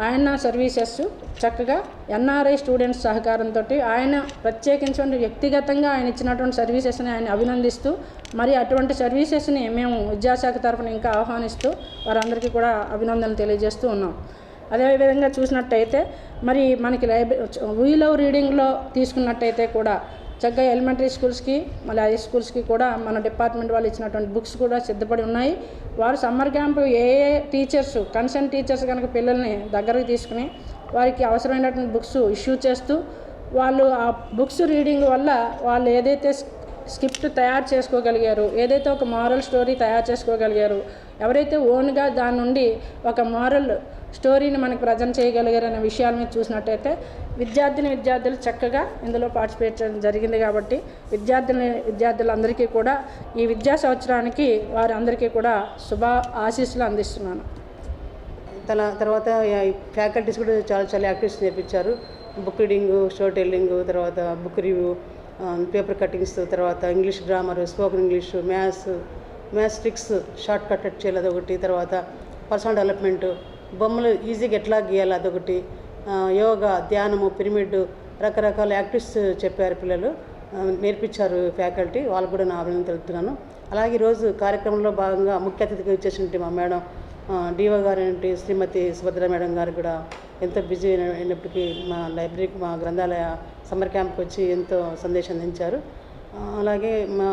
ఆయన సర్వీసెస్ చక్కగా ఎన్ఆర్ఐ స్టూడెంట్స్ సహకారంతో ఆయన ప్రత్యేకించి వ్యక్తిగతంగా ఆయన ఇచ్చినటువంటి సర్వీసెస్ని ఆయన అభినందిస్తూ, మరి అటువంటి సర్వీసెస్ని మేము విద్యాశాఖ తరఫున ఇంకా ఆహ్వానిస్తూ వారందరికీ కూడా అభినందనలు తెలియజేస్తూ ఉన్నాం. అదేవిధంగా చూసినట్టయితే మరి మనకి వీల్ ఆఫ్ రీడింగ్లో తీసుకున్నట్టయితే కూడా చక్కగా ఎలిమెంటరీ స్కూల్స్కి మళ్ళీ హై స్కూల్స్కి కూడా మన డిపార్ట్మెంట్ వాళ్ళు ఇచ్చినటువంటి బుక్స్ కూడా సిద్ధపడి ఉన్నాయి. వారు సమ్మర్ క్యాంపు ఏ టీచర్స్ కన్సర్న్ టీచర్స్ కనుక పిల్లల్ని దగ్గరకు తీసుకుని వారికి అవసరమైనటువంటి బుక్స్ ఇష్యూ చేస్తూ వాళ్ళు ఆ బుక్స్ రీడింగ్ వల్ల వాళ్ళు ఏదైతే స్క్రిప్ట్ తయారు చేసుకోగలిగారు, ఏదైతే ఒక మారల్ స్టోరీ తయారు చేసుకోగలిగారు, ఎవరైతే ఓన్గా దాని నుండి ఒక మారల్ స్టోరీని మనకు ప్రజెంట్ చేయగలిగారు అనే విషయాల మీద చూసినట్టయితే విద్యార్థులు చక్కగా ఇందులో పార్టిసిపేట్ చేయడం జరిగింది. కాబట్టి విద్యార్థులందరికీ కూడా ఈ విద్యా సంవత్సరానికి వారందరికీ కూడా శుభ ఆశీస్సులు అందిస్తున్నాను. తర్వాత ఫ్యాకల్టీస్ కూడా చాలా యాక్టివిటీస్ నేర్పించారు. బుక్ రీడింగు, స్టోరీ టెల్లింగు, తర్వాత బుక్ రివ్యూ, పేపర్ కటింగ్స్, తర్వాత English grammar, spoken English, maths tricks short cut చేయాలి అదొకటి, తర్వాత పర్సనల్ డెవలప్మెంట్, బొమ్మలు ఈజీగా ఎట్లా గీయాలి అదొకటి, యోగా, ధ్యానము, పిరమిడ్, రకరకాల యాక్టివిటీస్ చెప్పారు పిల్లలు, నేర్పించారు ఫ్యాకల్టీ. వాళ్ళకు కూడా నా అభినందన తెలుపుతున్నాను. అలాగే ఈరోజు కార్యక్రమంలో భాగంగా ముఖ్య అతిథిగా ఇచ్చేసినట్టు మా మేడం డిఓ గారు ఏంటి శ్రీమతి సుభద్ర మేడం గారు కూడా ఎంతో బిజీ అయినప్పటికీ మా లైబ్రరీకి, మా గ్రంథాలయ సమ్మర్ క్యాంప్కి వచ్చి ఎంతో సందేశం అందించారు. అలాగే మా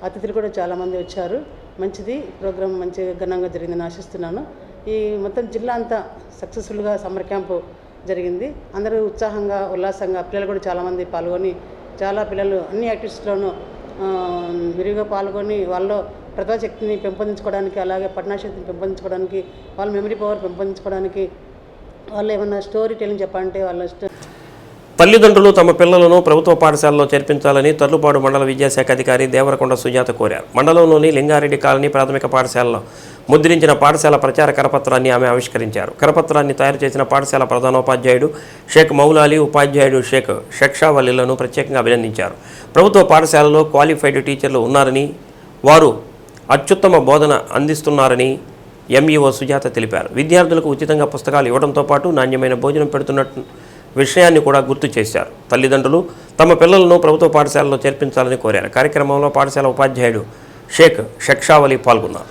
అతిథులు కూడా చాలామంది వచ్చారు. మంచిది, ప్రోగ్రాం మంచిగా ఘనంగా జరిగిందని ఆశిస్తున్నాను. ఈ మొత్తం జిల్లా అంతా సక్సెస్ఫుల్గా సమ్మర్ క్యాంపు జరిగింది. అందరూ ఉత్సాహంగా, ఉల్లాసంగా, పిల్లలు కూడా చాలామంది పాల్గొని, చాలా పిల్లలు అన్ని యాక్టివిటీస్లోనూ విరివిగా పాల్గొని వాళ్ళలో ప్రతిభాశక్తిని పెంపొందించుకోవడానికి, అలాగే పఠనాశక్తిని పెంపొందించుకోవడానికి, వాళ్ళ మెమరీ పవర్ పెంపొందించుకోవడానికి, వాళ్ళు ఏమన్నా స్టోరీ టెల్లింగ్ చెప్పాలంటే వాళ్ళ తల్లిదండ్రులు తమ పిల్లలను ప్రభుత్వ పాఠశాలలో చేర్పించాలని తర్లుపాడు మండల విద్యాశాఖ అధికారి దేవరకొండ సుజాత కోరారు. మండలంలోని లింగారెడ్డి కాలనీ ప్రాథమిక పాఠశాలలో ముద్రించిన పాఠశాల ప్రచార కరపత్రాన్ని ఆమె ఆవిష్కరించారు. కరపత్రాన్ని తయారు చేసిన పాఠశాల ప్రధానోపాధ్యాయుడు షేక్ మౌలాలి, ఉపాధ్యాయుడు షేక్ షక్షావల్లిలను ప్రత్యేకంగా అభినందించారు. ప్రభుత్వ పాఠశాలలో క్వాలిఫైడ్ టీచర్లు ఉన్నారని, వారు అత్యుత్తమ బోధన అందిస్తున్నారని ఎంఈఓ సుజాత తెలిపారు. విద్యార్థులకు ఉచితంగా పుస్తకాలు ఇవ్వడంతో పాటు నాణ్యమైన భోజనం పెడుతున్నట్టు విషయాన్ని కూడా గుర్తు చేశారు. తల్లిదండ్రులు తమ పిల్లలను ప్రభుత్వ పాఠశాలలో చేర్పించాలని కోరారు. కార్యక్రమంలో పాఠశాల ఉపాధ్యాయుడు షేక్ షక్షావలి పాల్గొన్నారు.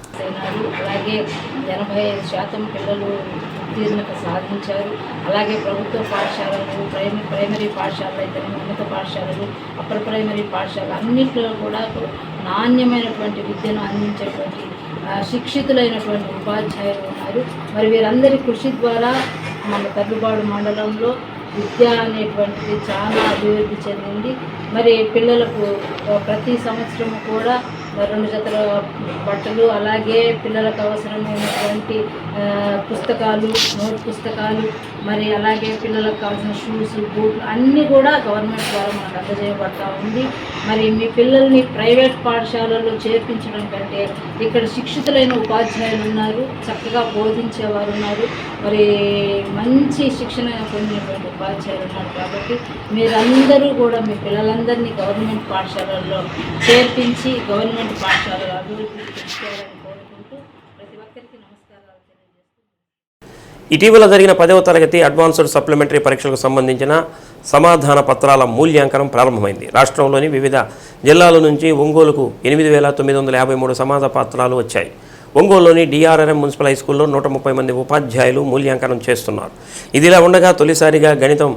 అలాగే 85% పిల్లలు ఉత్తీర్ణత సాధించారు. అలాగే ప్రభుత్వ పాఠశాలలు, ప్రైమరీ పాఠశాలలు అయితే ఉన్నత పాఠశాలలు, అప్పర్ ప్రైమరీ పాఠశాలలు అన్నింటిలో కూడా నాణ్యమైనటువంటి విద్యను అందించేటువంటి శిక్షితులైనటువంటి ఉపాధ్యాయులు ఉన్నారు. మరి వీరందరి కృషి ద్వారా మన తర్లుపాడు మండలంలో విద్య అనేటువంటిది చాలా అభివృద్ధి చెందింది. మరి పిల్లలకు ప్రతి సంవత్సరము కూడా 2 జతల బట్టలు, అలాగే పిల్లలకు అవసరమైనటువంటి పుస్తకాలు, నోట్ పుస్తకాలు, మరి అలాగే పిల్లలకు కావాల్సిన షూస్, బూట్లు అన్నీ కూడా గవర్నమెంట్ ద్వారా మనకు అందజేయబడతా ఉంది. మరి మీ పిల్లల్ని ప్రైవేట్ పాఠశాలల్లో చేర్పించడం కంటే ఇక్కడ శిక్షితులైన ఉపాధ్యాయులు ఉన్నారు, చక్కగా బోధించేవారు ఉన్నారు, మరి మంచి శిక్షణ పొందినటువంటి ఉపాధ్యాయులు ఉన్నారు. కాబట్టి మీరందరూ కూడా మీ పిల్లలందరినీ గవర్నమెంట్ పాఠశాలల్లో చేర్పించి గవర్నమెంట్ పాఠశాలల అభివృద్ధి చేయాలని కోరుకుంటూ ప్రతి ఒక్కరికి నమస్కారాలు తెలియజేస్తున్నాను. ఇటీవల జరిగిన 10వ తరగతి అడ్వాన్స్డ్ సప్లిమెంటరీ పరీక్షలకు సంబంధించిన సమాధాన పత్రాల మూల్యాంకనం ప్రారంభమైంది. రాష్ట్రంలోని వివిధ జిల్లాల నుంచి ఒంగోలుకు 8,953 సమాధాన పత్రాలు వచ్చాయి. ఒంగోలులోని డిఆర్ఆర్ఎం మున్సిపల్ హైస్కూల్లో 130 మంది ఉపాధ్యాయులు మూల్యాంకనం చేస్తున్నారు. ఇదిలా ఉండగా తొలిసారిగా గణితం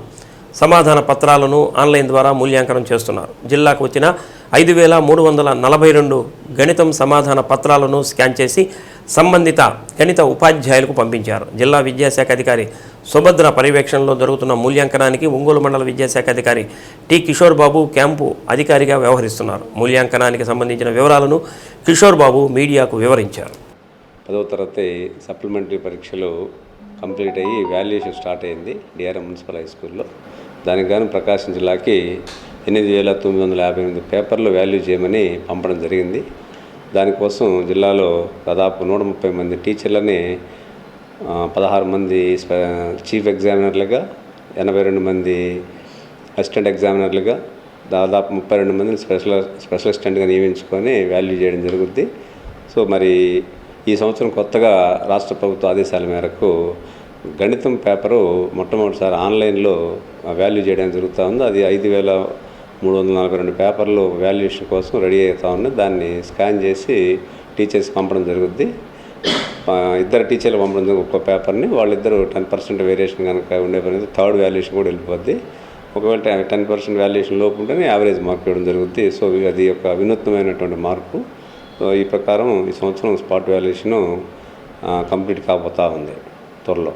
సమాధాన పత్రాలను ఆన్లైన్ ద్వారా మూల్యాంకనం చేస్తున్నారు. జిల్లాకు వచ్చిన 5,342 గణితం సమాధాన పత్రాలను స్కాన్ చేసి సంబంధిత గణిత ఉపాధ్యాయులకు పంపించారు. జిల్లా విద్యాశాఖ అధికారి సుభద్ర పర్యవేక్షణలో జరుగుతున్న మూల్యాంకనానికి ఒంగోలు మండల విద్యాశాఖ అధికారి టి కిషోర్ బాబు క్యాంపు అధికారిగా వ్యవహరిస్తున్నారు. మూల్యాంకనానికి సంబంధించిన వివరాలను కిషోర్ బాబు మీడియాకు వివరించారు. 10వ తరగతి సప్లిమెంటరీ పరీక్షలు కంప్లీట్ అయ్యి వాల్యుయేషన్ స్టార్ట్ అయింది డిఆర్ఎం మున్సిపల్ హై స్కూల్లో. దానికి గాను ప్రకాశం జిల్లాకి 8,958 పేపర్లు వాల్యూ చేయమని పంపడం జరిగింది. దానికోసం జిల్లాలో దాదాపు 130 మంది టీచర్లని, 16 మంది చీఫ్ ఎగ్జామినర్లుగా, 82 మంది అసిస్టెంట్ ఎగ్జామినర్లుగా, దాదాపు 32 మందిని స్పెషల్ అసిస్టెంట్గా నియమించుకొని వాల్యూ చేయడం జరుగుద్ది. సో మరి ఈ సంవత్సరం కొత్తగా రాష్ట్ర ప్రభుత్వ ఆదేశాల మేరకు గణితం పేపరు మొట్టమొదటిసారి ఆన్లైన్లో వాల్యూ చేయడం జరుగుతూ ఉంది. అది 5,342 పేపర్లు వాల్యుయేషన్ కోసం రెడీ అవుతూ ఉంది. దాన్ని స్కాన్ చేసి టీచర్స్కి పంపడం జరుగుద్ది. 2 టీచర్లు పంపడం ఒక్క పేపర్ని, వాళ్ళిద్దరూ 10% వేరియేషన్ కనుక ఉండే పని థర్డ్ వాల్యుయేషన్ కూడా వెళ్ళిపోద్ది. ఒకవేళ 10% వాల్యుయేషన్ లోపు ఉంటేనే యావరేజ్ మార్క్ ఇవ్వడం జరుగుతుంది. సో అది ఒక వినూత్నమైనటువంటి మార్పు. సో ఈ ప్రకారం ఈ సంవత్సరం స్పాట్ వాల్యుయేషను కంప్లీట్ కాబోతా ఉంది త్వరలో.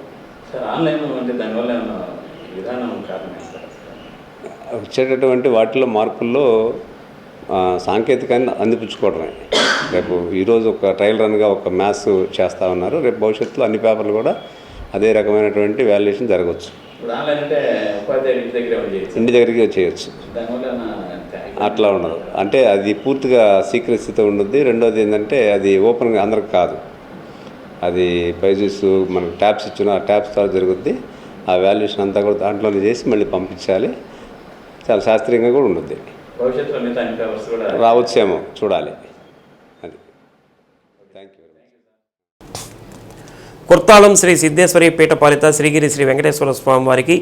వచ్చేటటువంటి వాటిలో మార్పుల్లో సాంకేతికాన్ని అందిపుచ్చుకోవడమే. రేపు ఈరోజు ఒక ట్రయల్ రన్గా ఒక మ్యాథ్స్ చేస్తూ ఉన్నారు. రేపు భవిష్యత్తులో అన్ని పేపర్లు కూడా అదే రకమైనటువంటి వాల్యుయేషన్ జరగవచ్చు. ఇంటి దగ్గరికి చేయొచ్చు. అట్లా ఉండదు, అంటే అది పూర్తిగా సీక్రెసీతో ఉంటుంది. రెండోది ఏంటంటే అది ఓపెన్గా అందరికి కాదు, అది పైజెస్ మనకు ట్యాబ్స్ ఇచ్చిన ఆ ట్యాబ్స్ ద్వారా జరుగుద్ది. ఆ వాల్యుయేషన్ అంతా కూడా దాంట్లోనే చేసి మళ్ళీ పంపించాలి. చాలా శాస్త్రీయంగా కూడా ఉంటుంది. రావచ్చేమో చూడాలి. అది థ్యాంక్ యూ. కుర్తాళం శ్రీ సిద్ధేశ్వరి పీఠపాలిత శ్రీగిరి శ్రీ వెంకటేశ్వర స్వామి వారికి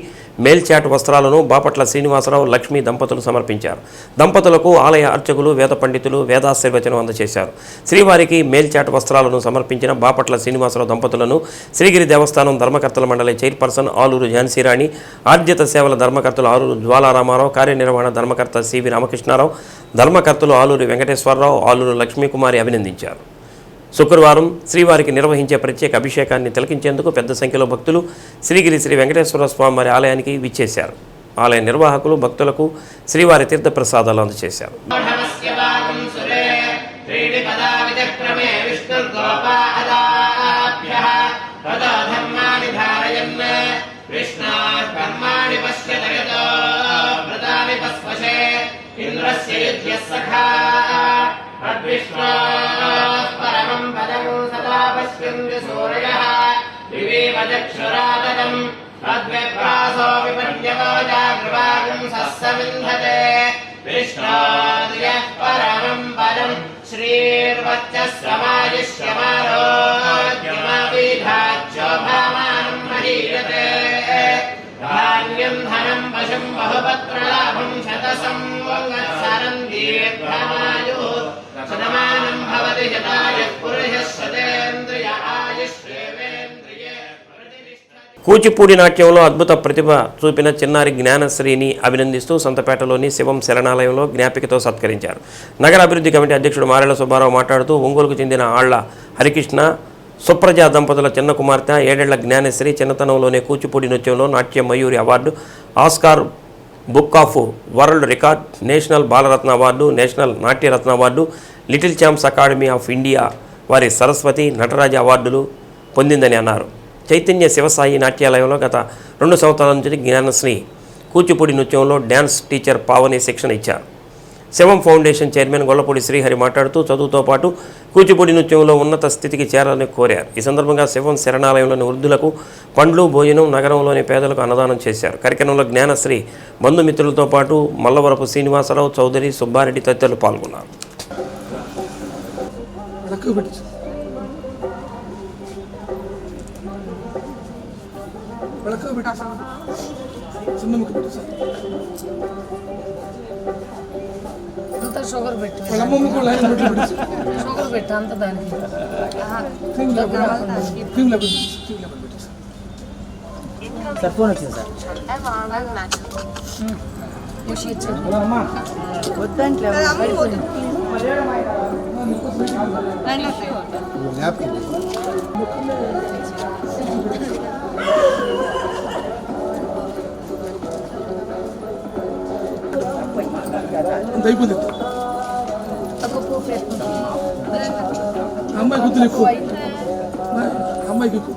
మేల్చాట్ వస్త్రాలను బాపట్ల శ్రీనివాసరావు లక్ష్మీ దంపతులు సమర్పించారు. దంపతులకు ఆలయ అర్చకులు వేద పండితులు వేదాశీర్వచనం అందజేశారు. శ్రీవారికి మేల్చాట్ వస్త్రాలను సమర్పించిన బాపట్ల శ్రీనివాసరావు దంపతులను శ్రీగిరి దేవస్థానం ధర్మకర్తల మండలి చైర్పర్సన్ ఆలూరు ఝాన్సీరాణి, ఆర్జిత సేవల ధర్మకర్తలు ఆలూరు జ్వాలారామారావు, కార్యనిర్వహణ ధర్మకర్త సివి రామకృష్ణారావు, ధర్మకర్తలు ఆలూరు వెంకటేశ్వరరావు, ఆలూరు లక్ష్మీకుమారి అభినందించారు. శుక్రవారం శ్రీవారికి నిర్వహించే ప్రత్యేక అభిషేకాన్ని తిలకించేందుకు పెద్ద సంఖ్యలో భక్తులు శ్రీగిరి శ్రీ వెంకటేశ్వర స్వామి వారి ఆలయానికి విచ్చేశారు. ఆలయ నిర్వాహకులు భక్తులకు శ్రీవారి తీర్థ ప్రసాదాలు అందజేశారు. परमं पदं सदा पश्यन्ति सूर्यः विवेव चक्षुरादनं तद्विप्रासो विपद्यवो जागृवागं सस्समिन्धते विष्णोर्यः परमं पदं श्रीर्वच्चस्रमाजिष्यमारोग्यमपीठाच्योभामानं महीयते धान्यं धनं पशुं बहुपत्रलाभं शतसंवत्सरं दीर्घमायुः शतमानं भवति शतायुः पुरुषः शतेन्द्रिय आयुष्येवेन्द्रिये. కూచిపూడి నాట్యంలో అద్భుత ప్రతిభ చూపిన చిన్నారి జ్ఞానశ్రీని అభినందిస్తూ సంతపేటలోని శివం శరణాలయంలో జ్ఞాపికతో సత్కరించారు. నగర అభివృద్ధి కమిటీ అధ్యక్షుడు మారెళ్ల సుబ్బారావు మాట్లాడుతూ ఒంగోలుకు చెందిన ఆళ్ల హరికృష్ణ సుప్రజా దంపతుల చిన్న కుమార్తె 7 ఏళ్ల జ్ఞానశ్రీ చిన్నతనంలోనే కూచిపూడి నృత్యంలో Natya Mayuri award, Oscar book of world record, national Balaratna award, national Natyaratna award, little champs academy of India వారి సరస్వతి నటరాజ అవార్డులు పొందిందని అన్నారు. చైతన్య శివసాయి నాట్యాలయంలో గత 2 సంవత్సరాల నుంచి జ్ఞానశ్రీ కూచిపూడి నృత్యంలో డ్యాన్స్ టీచర్ పావని శిక్షణ ఇచ్చారు. శివం ఫౌండేషన్ చైర్మన్ గొల్లపూడి శ్రీహరి మాట్లాడుతూ చదువుతో పాటు కూచిపూడి నృత్యంలో ఉన్నత స్థితికి చేరాలని కోరారు. ఈ సందర్భంగా శివం శరణాలయంలోని వృద్ధులకు పండ్లు భోజనం, నగరంలోని పేదలకు అన్నదానం చేశారు. కార్యక్రమంలో జ్ఞానశ్రీ బంధుమిత్రులతో పాటు మల్లవరపు శ్రీనివాసరావు, చౌదరి, సుబ్బారెడ్డి తదితరులు పాల్గొన్నారు. షుగర్ పెట్టు షుగర్ పెట్టు అంత దానికి సార్ ఫోన్ వచ్చింది సార్. అయిపోతుంది అమ్మాయి గుర్తులు ఎక్కువ, అమ్మాయికి ఎక్కువ.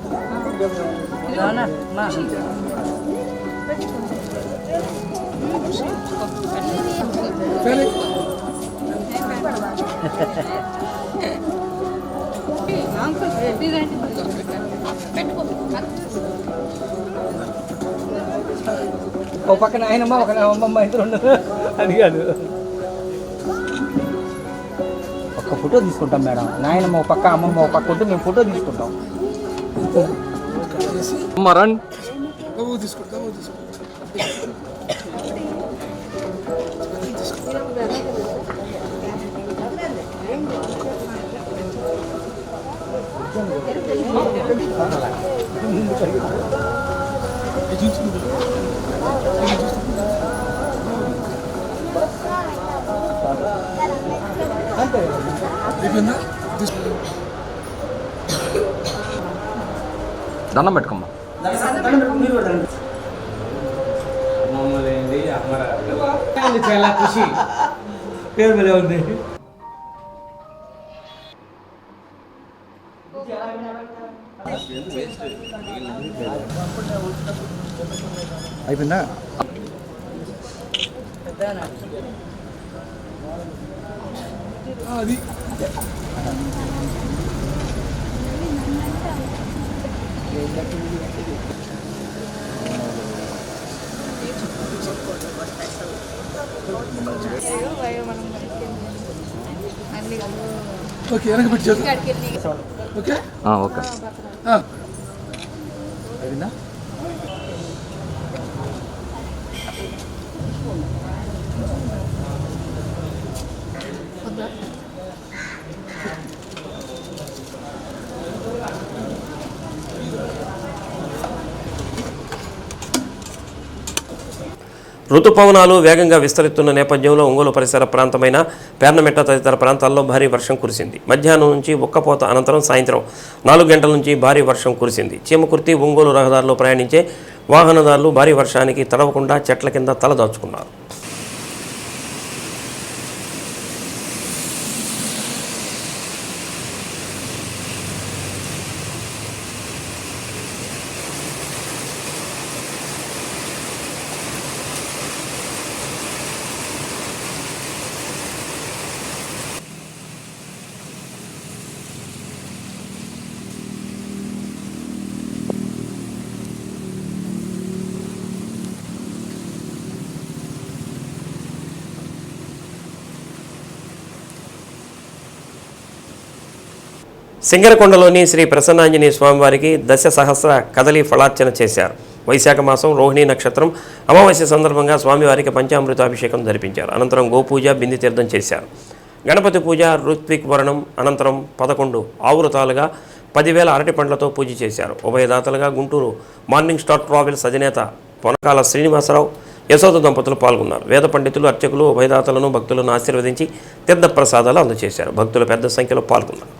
ఓ పక్కన ఆయనమ్మ ఒక అమ్మమ్మ ఇద్దరు ఉండదు అడిగాడు. ఒక్క ఫోటో తీసుకుంటాం మేడం. నాయనమ్మ ఒక పక్క, అమ్మమ్మ ఒక పక్క ఉంటే మేము ఫోటో తీసుకుంటాం. మరణ్ దండం పెట్టుకోమ్మా. చాలా ఖుషి పేరు మీద ఉంది. అయిపోయిందా? అది ఓకే వెనక పెట్టి ఓకే ఓకే. అయిపోయిందా? ఋతుపవనాలు వేగంగా విస్తరిస్తున్న నేపథ్యంలో ఒంగోలు పరిసర ప్రాంతమైన పేర్నమెట్ట తదితర ప్రాంతాల్లో భారీ వర్షం కురిసింది. మధ్యాహ్నం నుంచి ఉక్కపోత అనంతరం సాయంత్రం 4 గంటల నుంచి భారీ వర్షం కురిసింది. చీమకుర్తి ఒంగోలు రహదారిలో ప్రయాణించే వాహనదారులు భారీ వర్షానికి తడవకుండా చెట్ల కింద తలదాచుకున్నారు. సింగరకొండలోని శ్రీ ప్రసన్నాంజనేయ స్వామివారికి దశ సహస్ర కదలి ఫలార్చన చేశారు. వైశాఖ మాసం రోహిణీ నక్షత్రం అమావాస్య సందర్భంగా స్వామివారికి పంచామృతాభిషేకం జరిపించారు. అనంతరం గోపూజ, బింది తీర్థం చేశారు. గణపతి పూజ, ఋత్విక్ వరణం అనంతరం 11 ఆవృతాలుగా 10,000 అరటి పండ్లతో పూజ చేశారు. ఉభయదాతలుగా గుంటూరు మార్నింగ్ స్టార్ ట్రావెల్స్ అధినేత పొనకాల శ్రీనివాసరావు, యశోద దంపతులు పాల్గొన్నారు. వేద పండితులు, అర్చకులు ఉభయదాతలను, భక్తులను ఆశీర్వదించి తీర్థప్రసాదాలు అందజేశారు. భక్తులు పెద్ద సంఖ్యలో పాల్గొన్నారు.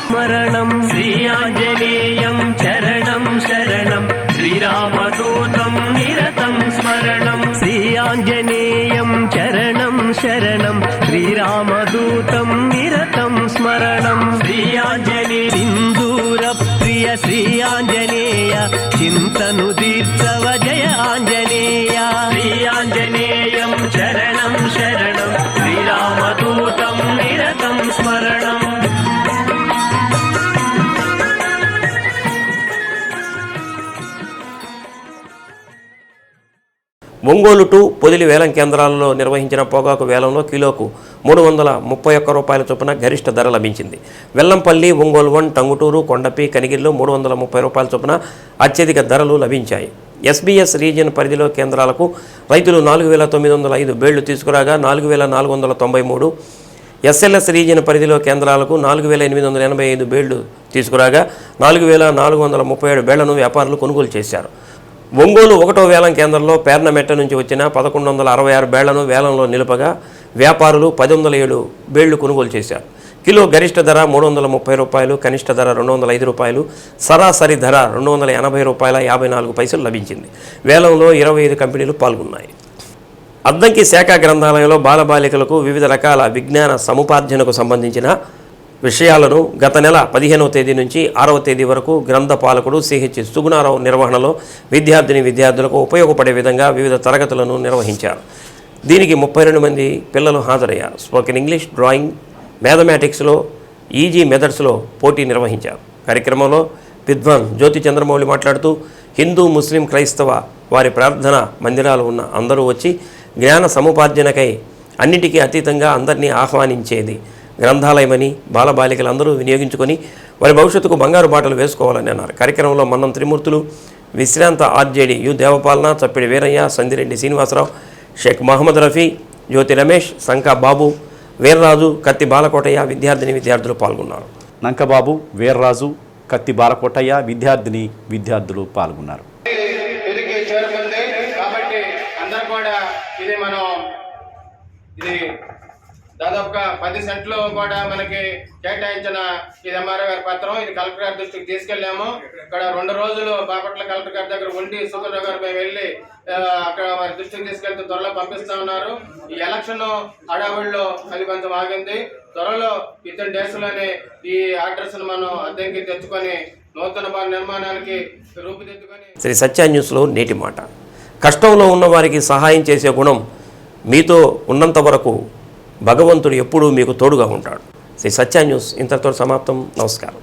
స్మరణం శ్రీ ఆంజనేయం చరణం శరణం శ్రీరామదూతం నిరతం స్మరణం శ్రీ ఆంజనేయం చరణం శరణం శ్రీరామదూతం నిరతం స్మరణం శ్రీ ఆంజనేయ సింధూర ప్రియ శ్రీ ఆంజనేయ చింతను తీర్చవ జయ ఆంజనేయ శ్రీ ఆంజనేయం చరణం శరణం శ్రీరామదూతం నిరతం స్మరణం. ఒంగోలు టు పొదిలి వేలం కేంద్రాలలో నిర్వహించిన పొగాకు వేలంలో కిలోకు 331 రూపాయల చొప్పున గరిష్ట ధర లభించింది. వెల్లంపల్లి, ఒంగోలు 1, టంగుటూరు, కొండపి, కనిగిరిలో 330 రూపాయల చొప్పున అత్యధిక ధరలు లభించాయి. ఎస్బీఎస్ రీజియన్ పరిధిలో కేంద్రాలకు రైతులు 4,905 బేళ్లు తీసుకురాగా 4,493, ఎస్ఎల్ఎస్ రీజియన్ పరిధిలో కేంద్రాలకు 4,885 బేళ్లు తీసుకురాగా 4,437 బేళ్లను వ్యాపారులు కొనుగోలు చేశారు. ఒంగోలు 1వ వేలం కేంద్రంలో పేర్నమెట్ట నుంచి వచ్చిన 1,166 బేళ్లను వేలంలో నిలుపగా వ్యాపారులు 1,007 బేళ్లు కొనుగోలు చేశారు. కిలో గరిష్ట ధర 330 రూపాయలు, కనిష్ట ధర 205 రూపాయలు, సరాసరి ధర 280 రూపాయల 54 పైసలు లభించింది. వేలంలో 25 కంపెనీలు పాల్గొన్నాయి. అద్దంకి శాఖ గ్రంథాలయంలో బాలబాలికలకు వివిధ రకాల విజ్ఞాన సముపార్జనకు సంబంధించిన విషయాలను గత నెల 15వ తేదీ నుంచి 6వ తేదీ వరకు గ్రంథపాలకుడు సిహెచ్ సుగుణారావు నిర్వహణలో విద్యార్థులకు ఉపయోగపడే విధంగా వివిధ తరగతులను నిర్వహించారు. దీనికి 32 మంది పిల్లలు హాజరయ్యారు. స్పోకెన్ ఇంగ్లీష్, డ్రాయింగ్, మ్యాథమెటిక్స్లో ఈజీ మెథడ్స్లో పోటీ నిర్వహించారు. కార్యక్రమంలో విద్వాన్ జ్యోతి చంద్రమౌళి మాట్లాడుతూ హిందూ, ముస్లిం, క్రైస్తవ వారి ప్రార్థన మందిరాలు ఉన్న అందరూ వచ్చి జ్ఞాన సముపార్జనకై అన్నిటికీ అతీతంగా అందరినీ ఆహ్వానించేది గ్రంథాలయమని, బాలబాలికలందరూ వినియోగించుకొని వారి భవిష్యత్తుకు బంగారు బాటలు వేసుకోవాలని అన్నారు. కార్యక్రమంలో మన్నం త్రిమూర్తులు, విశ్రాంత ఆర్జేడి యు దేవపాలన, చప్పిడి వీరయ్య, సందిరెడ్డి శ్రీనివాసరావు, షేక్ మహమ్మద్ రఫీ, జ్యోతి రమేష్, సంకా బాబు, వీర్రాజు, కత్తి బాలకోటయ్య విద్యార్థులు పాల్గొన్నారు. నంకబాబు, వీర్రాజు, కత్తి బాలకోటయ్య విద్యార్థులు పాల్గొన్నారు. కాబట్టి అందరూ కూడా ఇది దాదాపుగా 10 సెంట్లు కూడా మనకి కేటాయించిన ఇది ఎంఆర్ఓ గారి పత్రం. ఇది కలెక్టర్ గారి దృష్టికి తీసుకెళ్ళాము. ఇక్కడ 2 రోజులు బాపట్ల కలెక్టర్ గారి దగ్గర ఉండి శుక్రవారం గారు మేము వెళ్ళి అక్కడ వారి దృష్టికి తీసుకెళ్తే త్వరలో పంపిస్తా ఉన్నారు. ఈ ఎలక్షన్ హడావుడిలో అది కొంచెం ఆగింది. త్వరలో వితిన్ డేస్లోనే ఈ ఆర్డర్స్ మనం అద్దెకి తెచ్చుకొని నూతన భవన నిర్మాణానికి రూపుదిద్దుకొని. శ్రీ సత్య న్యూస్లో నేటి మాట. కష్టంలో ఉన్న వారికి సహాయం చేసే గుణం మీతో ఉన్నంత వరకు భగవంతుడు ఎప్పుడూ మీకు తోడుగా ఉంటాడు. శ్రీ సత్య న్యూస్ ఇంతటితో సమాప్తం. నమస్కారం.